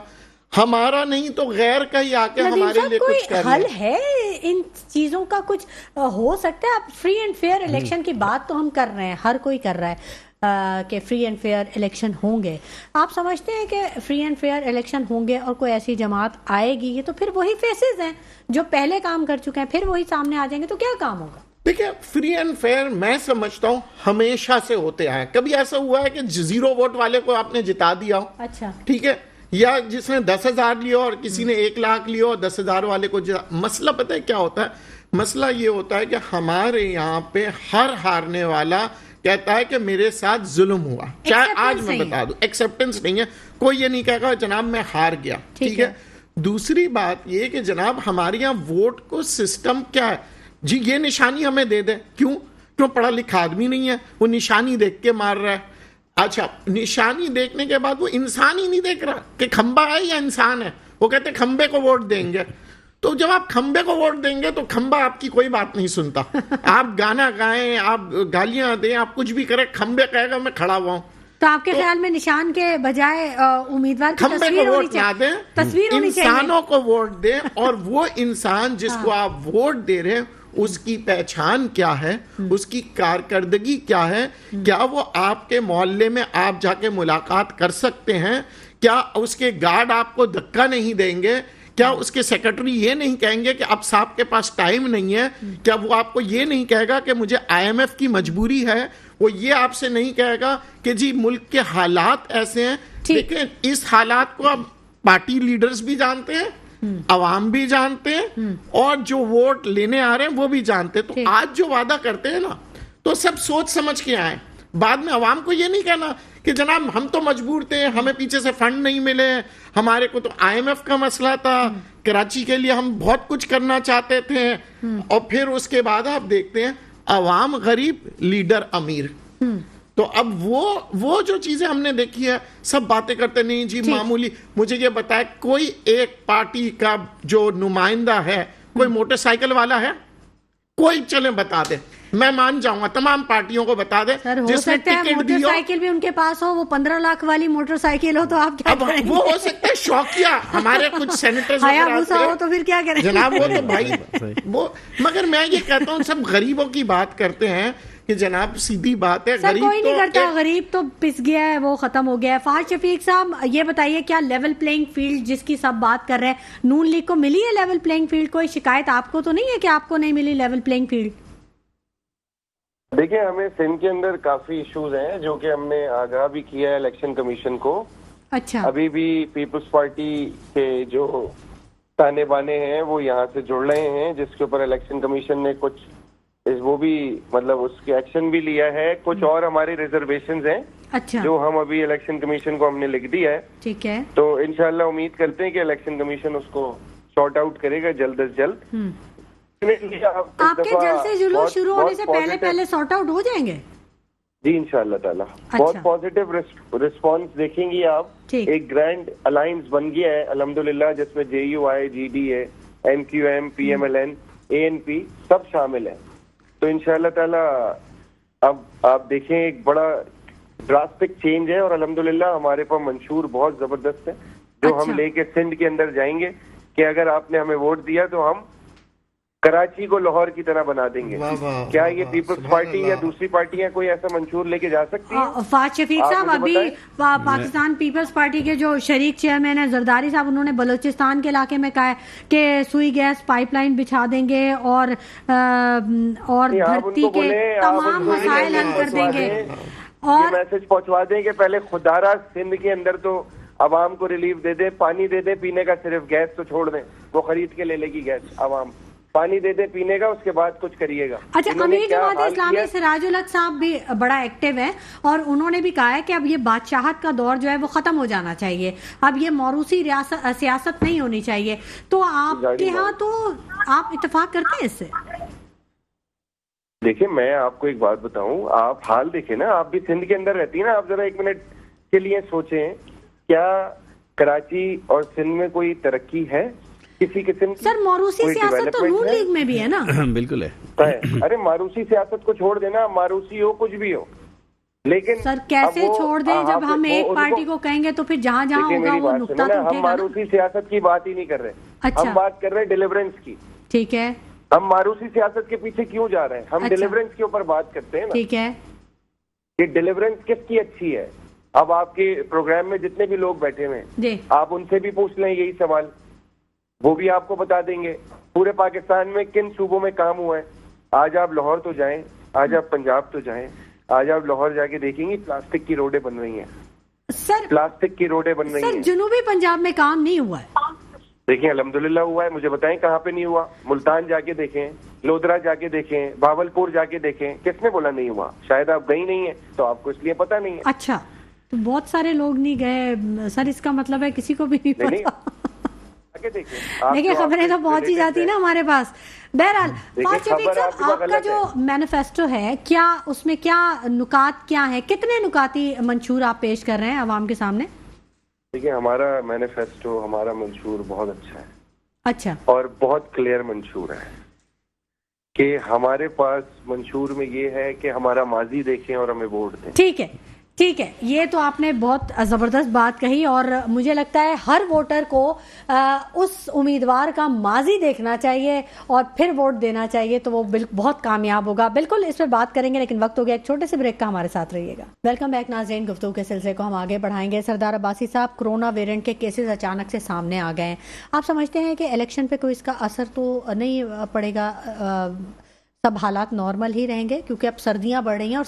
Speaker 3: ہمارا نہیں تو غیر کا ہی آ کے ہمارے لیے کچھ کر
Speaker 1: حل ہے ان چیزوں کا کچھ ہو سکتا ہے اب فری اینڈ فیئر الیکشن کی بات تو ہم کر رہے ہیں ہر کوئی کر رہا ہے کہ فری اینڈ فیئر الیکشن ہوں گے آپ سمجھتے ہیں کہ فری اینڈ فیئر الیکشن ہوں گے اور کوئی ایسی جماعت آئے گی تو پھر وہی فیسز ہیں جو پہلے کام کر چکے ہیں پھر وہی سامنے آ جائیں گے تو کیا کام ہوگا
Speaker 3: دیکھیں فری اینڈ فیئر میں سمجھتا ہوں ہمیشہ سے ہوتے آئے کبھی ایسا ہوا ہے کہ 0 ووٹ والے کو آپ نے جتا دیا ہو
Speaker 1: اچھا
Speaker 3: ٹھیک ہے یا جس نے 10,000 لیا اور کسی نے 1 لاکھ لیا اور 10,000 والے کو مسئلہ پتہ ہے کیا ہوتا ہے مسئلہ یہ ہوتا ہے کہ ہمارے یہاں پہ ہر ہارنے والا کہتا ہے کہ میرے ساتھ ظلم ہوا چاہے آج میں بتا دوں ایکسیپٹنس نہیں ہے کوئی یہ نہیں کہے گا جناب میں ہار گیا ٹھیک ہے دوسری بات یہ کہ جناب ہمارے یہاں ووٹ کو سسٹم کیا ہے جی یہ نشانی ہمیں دے دیں کیوں پڑھا لکھا آدمی نہیں ہے وہ نشانی دیکھ کے مار رہا ہے اچھا نشانی دیکھنے کے بعد وہ انسان ہی نہیں دیکھ رہا کہ کھمبا ہے یا انسان ہے وہ کہتے ہیں کھمبے کو ووٹ دیں گے تو جب آپ کھمبے کو ووٹ دیں گے تو کھمبا آپ کی کوئی بات نہیں سنتا آپ گانا گائیں آپ گالیاں دیں آپ کچھ بھی کریں کھمبے کہے گا میں کھڑا ہوا ہوں
Speaker 1: تو آپ کے خیال میں نشان کے بجائے امیدوار کی تصویر ہونی چاہیے تصویر ہونی چاہیے
Speaker 3: انسانوں کو ووٹ دیں اور وہ انسان جس کو آپ ووٹ دے رہے ہیں اس کی پہچان کیا ہے اس کی کارکردگی کیا ہے کیا وہ آپ کے محلے میں آپ جا کے ملاقات کر سکتے ہیں کیا اس کے گارڈ آپ کو دھکا نہیں دیں گے کیا اس کے سیکرٹری یہ نہیں کہیں گے کہ اب صاحب کے پاس ٹائم نہیں ہے؟ کیا وہ آپ کو یہ نہیں کہے گا کہ مجھے IMF کی مجبوری ہے؟ وہ یہ آپ سے نہیں کہے گا کہ جی ملک کے حالات ایسے ہیں؟ لیکن اس حالات کو اب پارٹی لیڈرز بھی جانتے ہیں، عوام بھی جانتے ہیں، اور جو ووٹ لینے آ رہے ہیں وہ بھی جانتے ہیں. تو آج جو وعدہ کرتے ہیں نا تو سب سوچ سمجھ کے آئیں. بعد میں عوام کو یہ نہیں کہنا کہ جناب ہم تو مجبور تھے، ہمیں پیچھے سے فنڈ نہیں ملے، ہمارے کو تو IMF کا مسئلہ تھا، کراچی کے لیے ہم بہت کچھ کرنا چاہتے تھے، اور پھر اس کے بعد آپ دیکھتے ہیں عوام غریب، لیڈر امیر. تو اب وہ جو چیزیں ہم نے دیکھی ہے، سب باتیں کرتے نہیں جی معمولی. مجھے یہ بتائے کوئی ایک پارٹی کا جو نمائندہ ہے کوئی موٹر سائیکل والا ہے؟ کوئی چلیں بتا دے، میں مان جاؤں گا تمام پارٹیوں کو بتا دے جس نے ٹکٹ
Speaker 1: موٹر سائیکل بھی ان کے پاس ہو، وہ 15 لاکھ والی موٹر سائیکل ہو تو آپ کیا کریں گے؟
Speaker 3: وہ ہو سکتا ہے شوقیہ. ہمارے کچھ سینیٹرز
Speaker 1: ہو تو پھر کیا کریں
Speaker 3: جناب؟ وہ تو بھائی وہ، مگر میں یہ کہتا ہوں سب غریبوں کی بات کرتے ہیں کہ جناب سیدھی بات ہے،
Speaker 1: غریب کوئی نہیں کرتا، غریب تو پس گیا ہے، وہ ختم ہو گیا ہے. فہد شفیق صاحب یہ بتائیے کیا لیول پلینگ فیلڈ جس کی سب بات کر رہے ہیں، نون لیگ کو ملی ہے لیول پلینگ فیلڈ؟ کوئی شکایت آپ کو تو نہیں ہے کہ آپ کو نہیں ملی لیول پلینگ فیلڈ؟
Speaker 4: دیکھیں ہمیں سندھ کے اندر کافی ایشوز ہیں جو کہ ہم نے آگاہ بھی کیا ہے الیکشن کمیشن کو.
Speaker 1: اچھا.
Speaker 4: ابھی بھی پیپلز پارٹی کے جو تانے بانے ہیں وہ یہاں سے جڑ رہے ہیں، جس کے اوپر الیکشن کمیشن نے کچھ وہ بھی مطلب اس کے ایکشن بھی لیا ہے. کچھ اور ہماری ریزرویشنز ہیں
Speaker 1: اچھا
Speaker 4: جو ہم ابھی الیکشن کمیشن کو ہم نے لکھ دیا ہے.
Speaker 1: ٹھیک ہے.
Speaker 4: تو انشاءاللہ امید کرتے ہیں کہ الیکشن کمیشن اس کو سارٹ آؤٹ کرے گا جلد از جلد.
Speaker 1: آپ کے جلسے جلوس شروع ہونے سے پہلے سارٹ آؤٹ ہو جائیں گے
Speaker 4: جی انشاءاللہ تعالیٰ. بہت پازیٹیو رسپانس دیکھیں گی آپ. ایک گرینڈ الائنس بن گیا ہے الحمدللہ، جس میں JUI GD ہے، MQM PMLN ANP سب شامل ہیں. تو انشاءاللہ تعالیٰ اب آپ دیکھیں ایک بڑا ڈراسٹک چینج ہے، اور الحمدللہ ہمارے پاس منشور بہت زبردست ہے جو ہم لے کے سندھ کے اندر جائیں گے کہ اگر آپ نے ہمیں ووٹ دیا تو ہم کراچی کو لاہور کی طرح بنا دیں گے. کیا یہ پیپلز پارٹی یا دوسری پارٹیاں کوئی ایسا منشور لے کے جا سکتی ہیں؟
Speaker 1: فہد شفیق صاحب ابھی پاکستان پیپلز پارٹی کے جو شریک چیئرمین ہیں زرداری صاحب، انہوں نے بلوچستان کے علاقے میں کہا ہے کہ سوئی گیس پائپ لائن بچھا دیں گے اور دھرتی کے تمام مسائل حل کر دیں گے.
Speaker 4: اور میسج پہنچوا دیں کہ پہلے خدارہ سندھ کے اندر تو عوام کو ریلیف دے دیں، پانی دے دیں پینے کا، صرف گیس تو چھوڑ دیں، وہ خرید کے لے لے گی گیس عوام، پانی دے دیں پینے کا، اس کے بعد کچھ کریے گا.
Speaker 1: اچھا، امیر جماعت اسلامی سراج الحق صاحب بھی بڑا ایکٹیو ہے اور انہوں نے بھی کہا ہے کہ اب یہ بادشاہت کا دور جو ہے وہ ختم ہو جانا چاہیے، اب یہ موروثی سیاست نہیں ہونی چاہیے. تو آپ کے ہاں تو آپ اتفاق کرتے ہیں اس سے؟
Speaker 4: دیکھیں میں آپ کو ایک بات بتاؤں، آپ حال دیکھیں نا، آپ بھی سندھ کے اندر رہتی ہیں نا، آپ ذرا ایک منٹ کے لیے سوچیں، کیا کراچی اور سندھ میں کوئی ترقی ہے کسی قسم کی؟
Speaker 1: سر موروثی سیاست تو نون لیگ میں بھی ہے نا.
Speaker 2: بالکل ہے.
Speaker 4: ارے موروثی سیاست کو چھوڑ دینا، موروثی ہو کچھ بھی ہو، لیکن
Speaker 1: سر کیسے چھوڑ دیں جب ہم ایک پارٹی کو کہیں گے تو پھر جہاں جہاں ہوگا وہ نقطہ تو اٹھے گا.
Speaker 4: ہم موروثی سیاست کی بات ہی نہیں کر رہے، ہم بات کر رہے ہیں ڈیلیورنس کی.
Speaker 1: ٹھیک ہے.
Speaker 4: ہم موروثی سیاست کے پیچھے کیوں جا رہے ہیں؟ ہم ڈیلیورنس کے اوپر بات کرتے ہیں نا.
Speaker 1: ٹھیک ہے.
Speaker 4: کہ ڈیلیورنس کس کی اچھی ہے؟ اب آپ کے پروگرام میں جتنے بھی لوگ بیٹھے ہوئے ہیں آپ ان سے بھی پوچھ لیں یہی سوال، وہ بھی آپ کو بتا دیں گے پورے پاکستان میں کن صوبوں میں کام ہوا ہے. آج آپ لاہور تو جائیں، آج آپ پنجاب تو جائیں، آج آپ لاہور جا کے دیکھیں گے پلاسٹک کی روڈیں بن رہی ہیں.
Speaker 1: سر
Speaker 4: پلاسٹک کی روڈیں بن رہی ہیں.
Speaker 1: سر جنوبی پنجاب میں کام نہیں ہوا ہے؟
Speaker 4: دیکھیں الحمدللہ ہوا ہے. مجھے بتائیں کہاں پہ نہیں ہوا؟ ملتان جا کے دیکھیں، لودرا جا کے دیکھیں، بھاولپور جا کے دیکھیں. کس نے بولا نہیں ہوا؟ شاید آپ گئی نہیں ہیں تو آپ کو اس لیے پتہ نہیں ہے.
Speaker 1: اچھا، تو بہت سارے لوگ نہیں گئے سر، اس کا مطلب ہے کسی کو بھی نہیں پتا. دیکھیں خبریں تو پہنچ ہی جاتی نا ہمارے پاس. بہرحال فہد شفیق صاحب آپ کا جو مینیفیسٹو ہے، کیا اس میں کیا نکات کیا ہیں؟ کتنے نکاتی منشور آپ پیش کر رہے ہیں عوام کے سامنے؟
Speaker 4: دیکھیں ہمارا مینیفیسٹو، ہمارا منشور بہت اچھا ہے.
Speaker 1: اچھا.
Speaker 4: اور بہت کلیئر منشور ہے کہ ہمارے پاس منشور میں یہ ہے کہ ہمارا ماضی دیکھیں اور ہمیں ووٹ دیں.
Speaker 1: ٹھیک ہے. ٹھیک ہے، یہ تو آپ نے بہت زبردست بات کہی، اور مجھے لگتا ہے ہر ووٹر کو اس امیدوار کا ماضی دیکھنا چاہیے اور پھر ووٹ دینا چاہیے، تو وہ بہت کامیاب ہوگا. بالکل اس پہ بات کریں گے، لیکن وقت ہو گیا ایک چھوٹے سے بریک کا. ہمارے ساتھ رہیے گا. ویلکم بیک ناظرین. گفتگو کے سلسلے کو ہم آگے بڑھائیں گے. سردار عباسی صاحب، کرونا ویرینٹ کے کیسز اچانک سے سامنے آ گئے ہیں، آپ سمجھتے ہیں کہ الیکشن پہ کوئی اس کا اثر تو نہیں پڑے گا؟ سب حالات نارمل ہی رہیں گے؟ کیونکہ اب سردیاں بڑھ رہی ہیں اور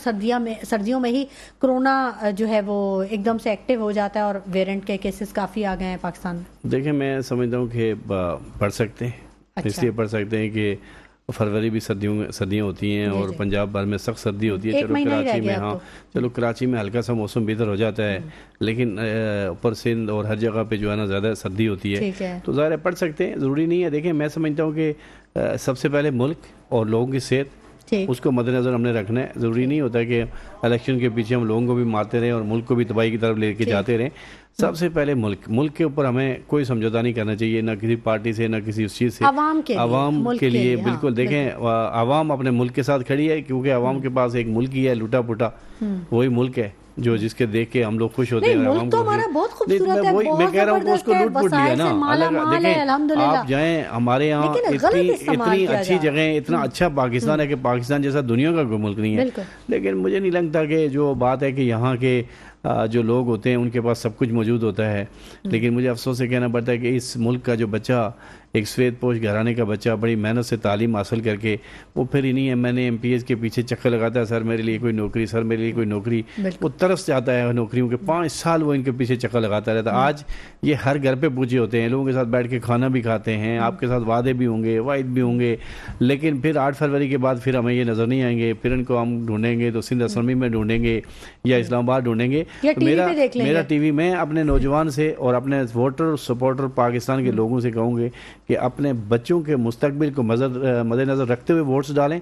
Speaker 1: سردیوں میں ہی کرونا جو ہے وہ ایک دم سے ایکٹیو ہو جاتا ہے اور ویرینٹ کے کیسز کافی آ گئے ہیں پاکستان میں.
Speaker 2: دیکھیں، میں سمجھتا ہوں کہ پڑھ سکتے ہیں. اس لیے پڑھ سکتے ہیں کہ فروری بھی سردیاں ہوتی ہیں اور پنجاب بھر میں سخت سردی ہوتی ہے. چلو کراچی میں کراچی میں ہلکا سا موسم بہتر ہو جاتا ہے، لیکن اوپر سندھ اور ہر جگہ پہ جو ہے نا زیادہ سردی ہوتی ہے، تو ظاہر ہے پڑھ سکتے ہیں، ضروری نہیں ہے. دیکھیں، میں سمجھتا ہوں کہ سب سے پہلے ملک اور لوگوں کی صحت، اس کو مد نظر ہم نے رکھنا ہے. ضروری نہیں ہوتا کہ الیکشن کے پیچھے ہم لوگوں کو بھی مارتے رہیں اور ملک کو بھی تباہی کی طرف لے کے جاتے رہیں. سب سے پہلے ملک کے اوپر ہمیں کوئی سمجھوتا نہیں کرنا چاہیے، نہ کسی پارٹی سے، نہ کسی اس چیز سے. عوام کے لیے بالکل. دیکھیں، عوام اپنے ملک کے ساتھ کھڑی ہے، کیونکہ عوام کے پاس ایک ملک ہی ہے لوٹا پھوٹا، وہی ملک ہے جس کے دیکھ کے ہم لوگ خوش ہوتے ہیں.
Speaker 1: ملک تو ہمارا بہت خوبصورت ہے،
Speaker 2: میں کہہ رہا ہوں کہ اس کو لوٹ پوٹ لیا نا. دیکھیں، آپ جائیں ہمارے یہاں اتنی اچھی جگہیں، اتنا اچھا پاکستان ہے کہ پاکستان جیسا دنیا کا کوئی ملک نہیں ہے. لیکن مجھے نہیں لگتا کہ جو بات ہے کہ یہاں کے جو لوگ ہوتے ہیں ان کے پاس سب کچھ موجود ہوتا ہے. لیکن مجھے افسوس سے کہنا پڑتا ہے کہ اس ملک کا جو بچہ، ایک سفید پوش گھرانے کا بچہ، بڑی محنت سے تعلیم حاصل کر کے وہ پھر انہیں MNA MPS کے پیچھے چکر لگاتا ہے، سر میرے لیے کوئی نوکری، سر میرے لیے کوئی نوکری. وہ ترس جاتا ہے نوکریوں کے، 5 سال وہ ان کے پیچھے چکر لگاتا رہتا. آج یہ ہر گھر پہ پوچھے ہوتے ہیں، لوگوں کے ساتھ بیٹھ کے کھانا بھی کھاتے ہیں، آپ کے ساتھ وعدے بھی ہوں گے، وعد بھی ہوں گے، لیکن پھر 8 فروری کے بعد پھر ہمیں یہ نظر نہیں آئیں گے. پھر ان کو ہم ڈھونڈیں گے تو سندھ اسمبلی میں ڈھونڈیں گے یا اسلام آباد ڈھونڈیں گے. میرا ٹی وی میں اپنے نوجوان سے اور اپنے ووٹر سپورٹر پاکستان کے لوگوں سے کہوں گے کہ اپنے بچوں کے مستقبل کو مد نظر رکھتے ہوئے ووٹس ڈالیں.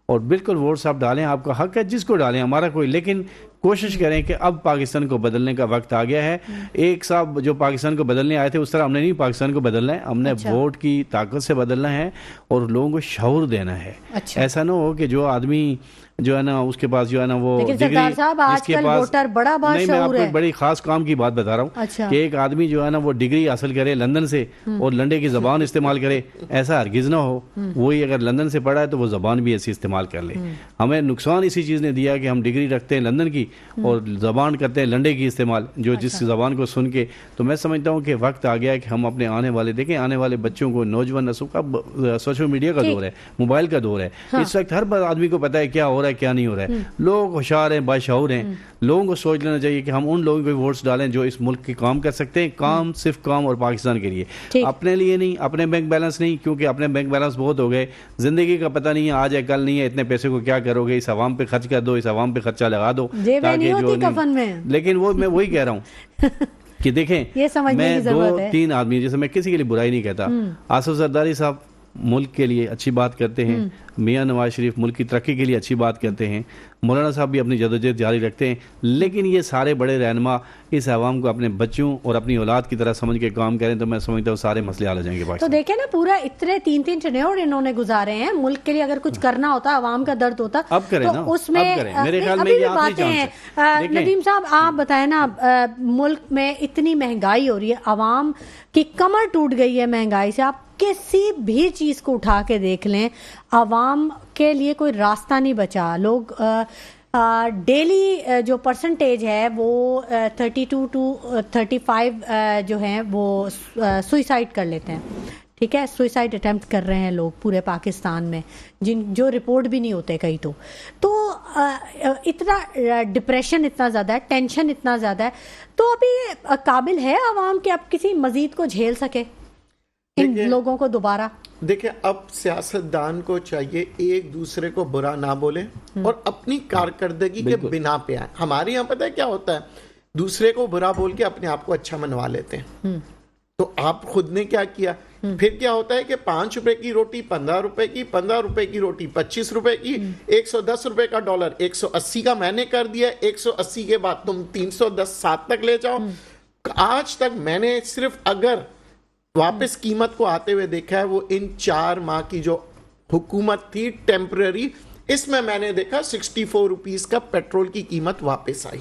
Speaker 2: اور بالکل ووٹس آپ ڈالیں، آپ کا حق ہے، جس کو ڈالیں، ہمارا کوئی. لیکن کوشش کریں کہ اب پاکستان کو بدلنے کا وقت آ گیا ہے. ایک صاحب جو پاکستان کو بدلنے آئے تھے، اس طرح ہم نے نہیں پاکستان کو بدلنا ہے، ہم نے ووٹ کی طاقت سے بدلنا ہے اور لوگوں کو شعور دینا ہے. ایسا نہ ہو کہ جو آدمی جو ہے نا اس کے پاس جو ہے نا وہ ڈگری، اس کے پاس نہیں، میں آپ کو بڑی خاص کام کی بات بتا رہا ہوں کہ ایک آدمی جو ہے نا وہ ڈگری حاصل کرے لندن سے اور لنڈے کی زبان استعمال کرے، ایسا ہرگز نہ ہو. وہی اگر لندن سے پڑھا ہے تو وہ زبان بھی ایسی استعمال کر لے. ہمیں نقصان اسی چیز نے دیا کہ ہم ڈگری رکھتے ہیں لندن کی اور زبان کرتے ہیں لنڈے کی استعمال، جو جس زبان کو سن کے. تو میں سمجھتا ہوں کہ وقت آ گیا ہے کہ ہم اپنے آنے والے بچوں کو، نوجوان نسل کا، سوشل میڈیا کا دور ہے، موبائل کا دور ہے. اس وقت ہر آدمی کو پتا ہے کیا ہو رہا ہے کیا نہیں ہو رہا ہے. لوگ ہوشیار ہیں، باشعور ہیں. لوگوں کو سوچ لینا چاہیے کہ ہم ان لوگوں کو ووٹس ڈالیں جو اس ملک کے کام کر سکتے ہیں. کام صرف کام اور پاکستان کے لیے، اپنے لیے نہیں، اپنے بینک بیلنس نہیں، کیونکہ اپنے بینک بیلنس بہت ہو گئے. زندگی کا پتہ نہیں ہے، آج ہے کل نہیں ہے، اتنے پیسے کو کیا کرو گے؟ اس عوام پہ خرچ کر دو، اس عوام پہ خرچہ لگا دو تاکہ جو نہیں. لیکن وہ میں وہی کہہ رہا ہوں کہ دیکھیں، میں 2-3 آدمی، جیسے میں کسی کے لیے برائی نہیں کہتا، آصف زرداری صاحب ملک کے لیے اچھی بات کرتے ہیں، میاں نواز شریف ملک کی ترقی کے لیے اچھی بات کرتے ہیں، مولانا صاحب بھی اپنی جدوجہد جاری رکھتے ہیں. لیکن یہ سارے بڑے رہنما اس عوام کو اپنے بچوں اور اپنی اولاد کی طرح سمجھ کے کام کریں تو میں سمجھتا ہوں سارے مسئلے حل ہو جائیں گے.
Speaker 1: تو دیکھیں نا، پورا اتنے 3 ٹینیور انہوں نے گزارے ہیں ملک کے لیے. اگر کچھ کرنا ہوتا، عوام کا درد ہوتا،
Speaker 2: اب کریں نا،
Speaker 1: اس میں
Speaker 2: میرے خیال میں یہ
Speaker 1: باتیں ہیں. ندیم صاحب آپ بتائیں نا، ملک میں اتنی مہنگائی ہو رہی ہے، عوام کی کمر ٹوٹ گئی ہے مہنگائی سے. آپ کسی بھی چیز کو اٹھا کے دیکھ لیں، عوام کے لیے کوئی راستہ نہیں بچا. لوگ ڈیلی جو پرسنٹیج ہے وہ 32 to 35 جو ہیں وہ سوئسائڈ کر لیتے ہیں. ٹھیک ہے، سوئسائڈ اٹیمپٹ کر رہے ہیں لوگ پورے پاکستان میں، جو رپورٹ بھی نہیں ہوتے کئی. تو اتنا ڈپریشن اتنا زیادہ ہے، ٹینشن اتنا زیادہ ہے. تو ابھی قابل ہے عوام کہ اب کسی مزید کو جھیل سکے ان لوگوں کو دوبارہ؟
Speaker 3: دیکھیں، اب سیاستدان کو چاہیے ایک دوسرے کو برا نہ بولے اور اپنی کارکردگی کے بنا پہ آئے. ہمارے یہاں پتہ ہے کیا ہوتا ہے، دوسرے کو برا بول کے اپنے آپ کو اچھا منوا لیتے ہیں. تو آپ خود نے کیا کیا؟ پھر کیا ہوتا ہے کہ 5 روپے کی روٹی 15 روپے کی، 15 روپے کی روٹی 25 روپے کی، 110 روپے کا ڈالر 180 کا میں نے کر دیا. 180 کے بعد تم 310 7 تک لے جاؤ. آج تک میں نے صرف اگر واپس قیمت کو آتے ہوئے دیکھا ہے وہ ان 4 ماہ کی جو حکومت تھی ٹیمپرری، اس میں نے دیکھا 64 روپیز کا پیٹرول کی قیمت واپس آئی.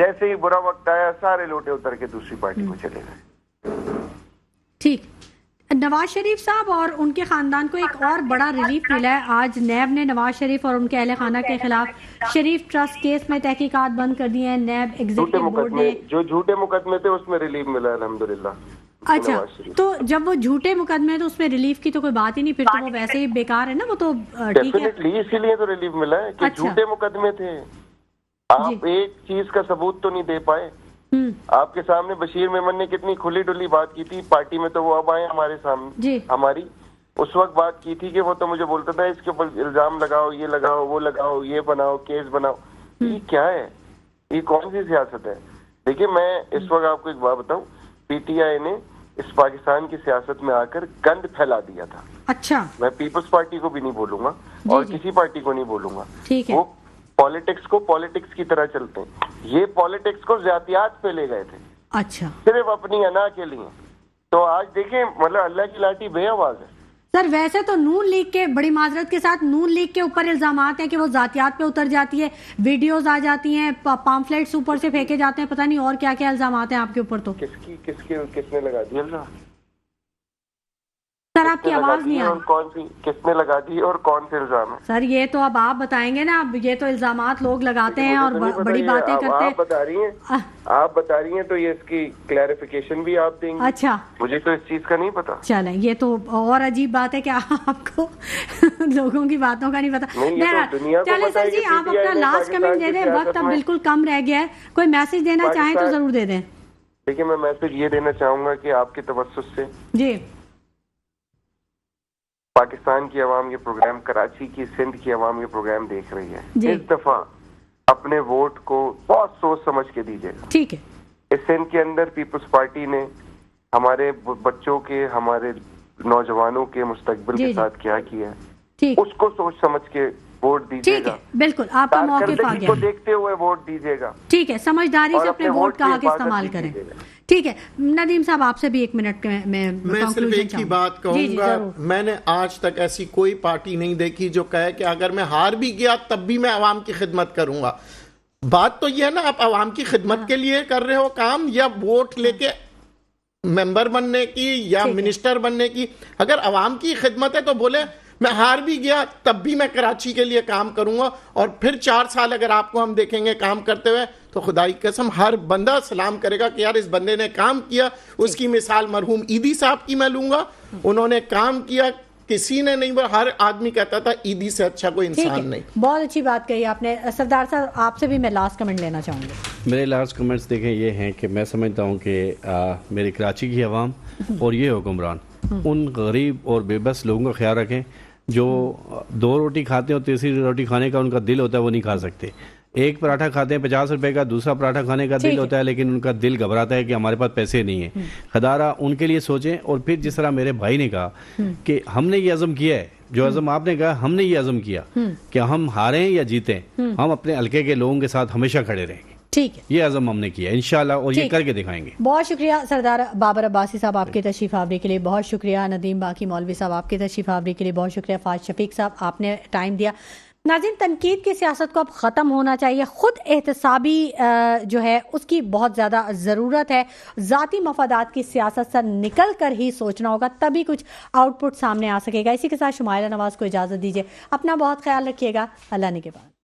Speaker 4: جیسے ہی برا وقت آیا سارے لوٹے اتر کے دوسری پارٹی میں چلے گئے.
Speaker 1: ٹھیک. نواز شریف صاحب اور ان کے خاندان کو ایک اور بڑا ریلیف ملا ہے. آج نیب نے نواز شریف اور ان کے اہل خانہ کے خلاف شریف ٹرسٹ کیس میں تحقیقات بند کر دی ہیں. نیب ایگزیکٹو بورڈ نے
Speaker 4: جو جھوٹے مقدمے تھے اس میں ریلیف ملا الحمدللہ.
Speaker 1: اچھا, تو جب وہ جھوٹے مقدمے تو اس میں ریلیف کی تو کوئی بات ہی نہیں, پھر تو وہ ویسے ہی بیکار ہے نا, وہ تو ٹھیک ہے.
Speaker 4: اسی لیے تو ریلیف ملا ہے کہ جھوٹے مقدمے تھے. آپ ایک چیز کا ثبوت تو نہیں دے پائے. آپ کے سامنے بشیر میمن نے کتنی کھلی ڈلی بات کی تھی پارٹی میں, تو وہ اب آئے ہمارے سامنے. ہماری اس وقت بات کی تھی کہ وہ تو مجھے بولتا تھا اس کے اوپر الزام لگاؤ, یہ لگاؤ, وہ لگاؤ, یہ بناؤ, کیس بناؤ. یہ کیا ہے, یہ کون سی سیاست ہے؟ دیکھیے میں اس وقت آپ کو ایک بات بتاؤں, پی ٹی آئی نے اس پاکستان کی سیاست میں آ کر گند پھیلا دیا تھا.
Speaker 1: اچھا,
Speaker 4: میں پیپلز پارٹی کو بھی نہیں بولوں گا اور کسی پارٹی کو نہیں بولوں گا. وہ پالیٹکس کو پالیٹکس کی طرح چلتے ہیں. یہ پالیٹکس کو زیادتیات پہ لے گئے تھے.
Speaker 1: اچھا,
Speaker 4: صرف اپنی انا کے لیے. تو آج دیکھیں مطلب اللہ کی لاٹھی بے آواز ہے.
Speaker 1: سر ویسے تو نون لیگ کے, بڑی معذرت کے ساتھ, نون لیگ کے اوپر الزامات ہیں کہ وہ ذاتیات پہ اتر جاتی ہے, ویڈیوز آ جاتی ہیں, پامفلیٹس اوپر سے پھینکے جاتے ہیں, پتہ نہیں اور کیا کیا الزامات ہیں آپ کے اوپر. تو
Speaker 4: کس نے لگا دی الزام؟
Speaker 1: سر آپ کی آواز نہیں آ رہی.
Speaker 4: کون سی کس نے لگا دی اور کون سے الزام ہے؟
Speaker 1: سر یہ تو اب آپ بتائیں گے نا. اب یہ تو الزامات لوگ لگاتے ہیں اور بڑی باتیں کرتے ہیں.
Speaker 4: آپ بتا رہی ہیں تو یہ اس کی کلیریفیکیشن بھی آپ دیں گے.
Speaker 1: اچھا,
Speaker 4: مجھے تو اس چیز کا نہیں پتا.
Speaker 1: چلیں, یہ تو اور عجیب بات ہے کہ آپ کو لوگوں کی باتوں کا نہیں پتا. چلیں سر جی, آپ اپنا لاسٹ کمنٹ دے دیں, وقت اب بالکل کم رہ گیا ہے. کوئی میسج دینا چاہیں تو ضرور دے دیں.
Speaker 4: دیکھیں میں میسج یہ دینا چاہوں گا کہ آپ کے توسط سے
Speaker 1: جی
Speaker 4: پاکستان کی عوام یہ پروگرام, کراچی کی, سندھ کی عوام یہ پروگرام دیکھ رہی ہے. اس دفعہ اپنے ووٹ کو بہت سوچ سمجھ کے دیجیے گا.
Speaker 1: ٹھیک ہے.
Speaker 4: اس سندھ کے اندر پیپلز پارٹی نے ہمارے بچوں کے, ہمارے نوجوانوں کے مستقبل کے ساتھ کیا کیا ہے, اس کو سوچ سمجھ کے ووٹ دیجیے گا.
Speaker 1: بالکل آپ کا موقف آ گیا,
Speaker 4: کو دیکھتے ہوئے ووٹ دیجیے گا.
Speaker 1: ٹھیک ہے, سمجھداری سے اپنے ووٹ کا حق استعمال کریں. ٹھیک ہے. ندیم صاحب آپ سے بھی ایک منٹ میں
Speaker 3: صرف ایک ہی بات کہوں گا. میں نے آج تک ایسی کوئی پارٹی نہیں دیکھی جو کہے کہ اگر میں ہار بھی گیا تب بھی میں عوام کی خدمت کروں گا. بات تو یہ ہے نا, آپ عوام کی خدمت کے لیے کر رہے ہو کام, یا ووٹ لے کے ممبر بننے کی یا منسٹر بننے کی. اگر عوام کی خدمت ہے تو بولے میں ہار بھی گیا تب بھی میں کراچی کے لیے کام کروں گا. اور پھر 4 سال اگر آپ کو ہم دیکھیں گے کام کرتے ہوئے تو خدائی قسم ہر بندہ سلام کرے گا کہ یار اس بندے نے کام کیا. اس کی مثال مرحوم ایدی صاحب کی میں لوں گا, انہوں نے کام کیا, کسی نے نہیں, ہر آدمی کہتا تھا ایدی سے اچھا کوئی انسان نہیں.
Speaker 1: بہت اچھی بات کہی آپ نے. سردار صاحب آپ سے بھی میں لاسٹ کمنٹ لینا چاہوں گا.
Speaker 2: میرے لاسٹ کمنٹس دیکھیں یہ ہیں کہ میں سمجھتا ہوں کہ میری کراچی کی عوام اور یہ حکمران ان غریب اور بے بس لوگوں کا خیال رکھیں جو 2 روٹی کھاتے ہیں اور تیسری روٹی کھانے کا ان کا دل ہوتا ہے, وہ نہیں کھا سکتے. ایک پراٹھا کھاتے ہیں 50 روپے کا, دوسرا پراٹھا کھانے کا دل ہوتا ہے, لیکن ان کا دل گھبراتا ہے کہ ہمارے پاس پیسے نہیں ہیں. خدارہ ان کے لیے سوچیں. اور پھر جس طرح میرے بھائی نے کہا کہ ہم نے یہ عزم کیا ہے, جو عزم آپ نے کہا ہم نے یہ عزم کیا کہ ہم ہاریں یا جیتیں, ہم اپنے حلقے کے لوگوں کے ساتھ ہمیشہ کھڑے رہیں گے.
Speaker 1: ٹھیک ہے,
Speaker 2: یہ عزم ہم نے کیا انشاءاللہ, اور یہ کر کے دکھائیں گے.
Speaker 1: بہت شکریہ سردار بابر عباسی صاحب آپ کی تشریف آوری کے لیے, بہت شکریہ. ندیم باقی مولوی صاحب آپ کی تشریف آوری کے لیے بہت شکریہ. فاضل شفیق صاحب آپ نے ٹائم دیا. ناظرین, تنقید کی سیاست کو اب ختم ہونا چاہیے. خود احتسابی جو ہے اس کی بہت زیادہ ضرورت ہے. ذاتی مفادات کی سیاست سے نکل کر ہی سوچنا ہوگا, تبھی کچھ آؤٹ پٹ سامنے آ سکے گا. اسی کے ساتھ شمائلہ نواز کو اجازت دیجیے. اپنا بہت خیال رکھیے گا. اللہ نے کے بعد.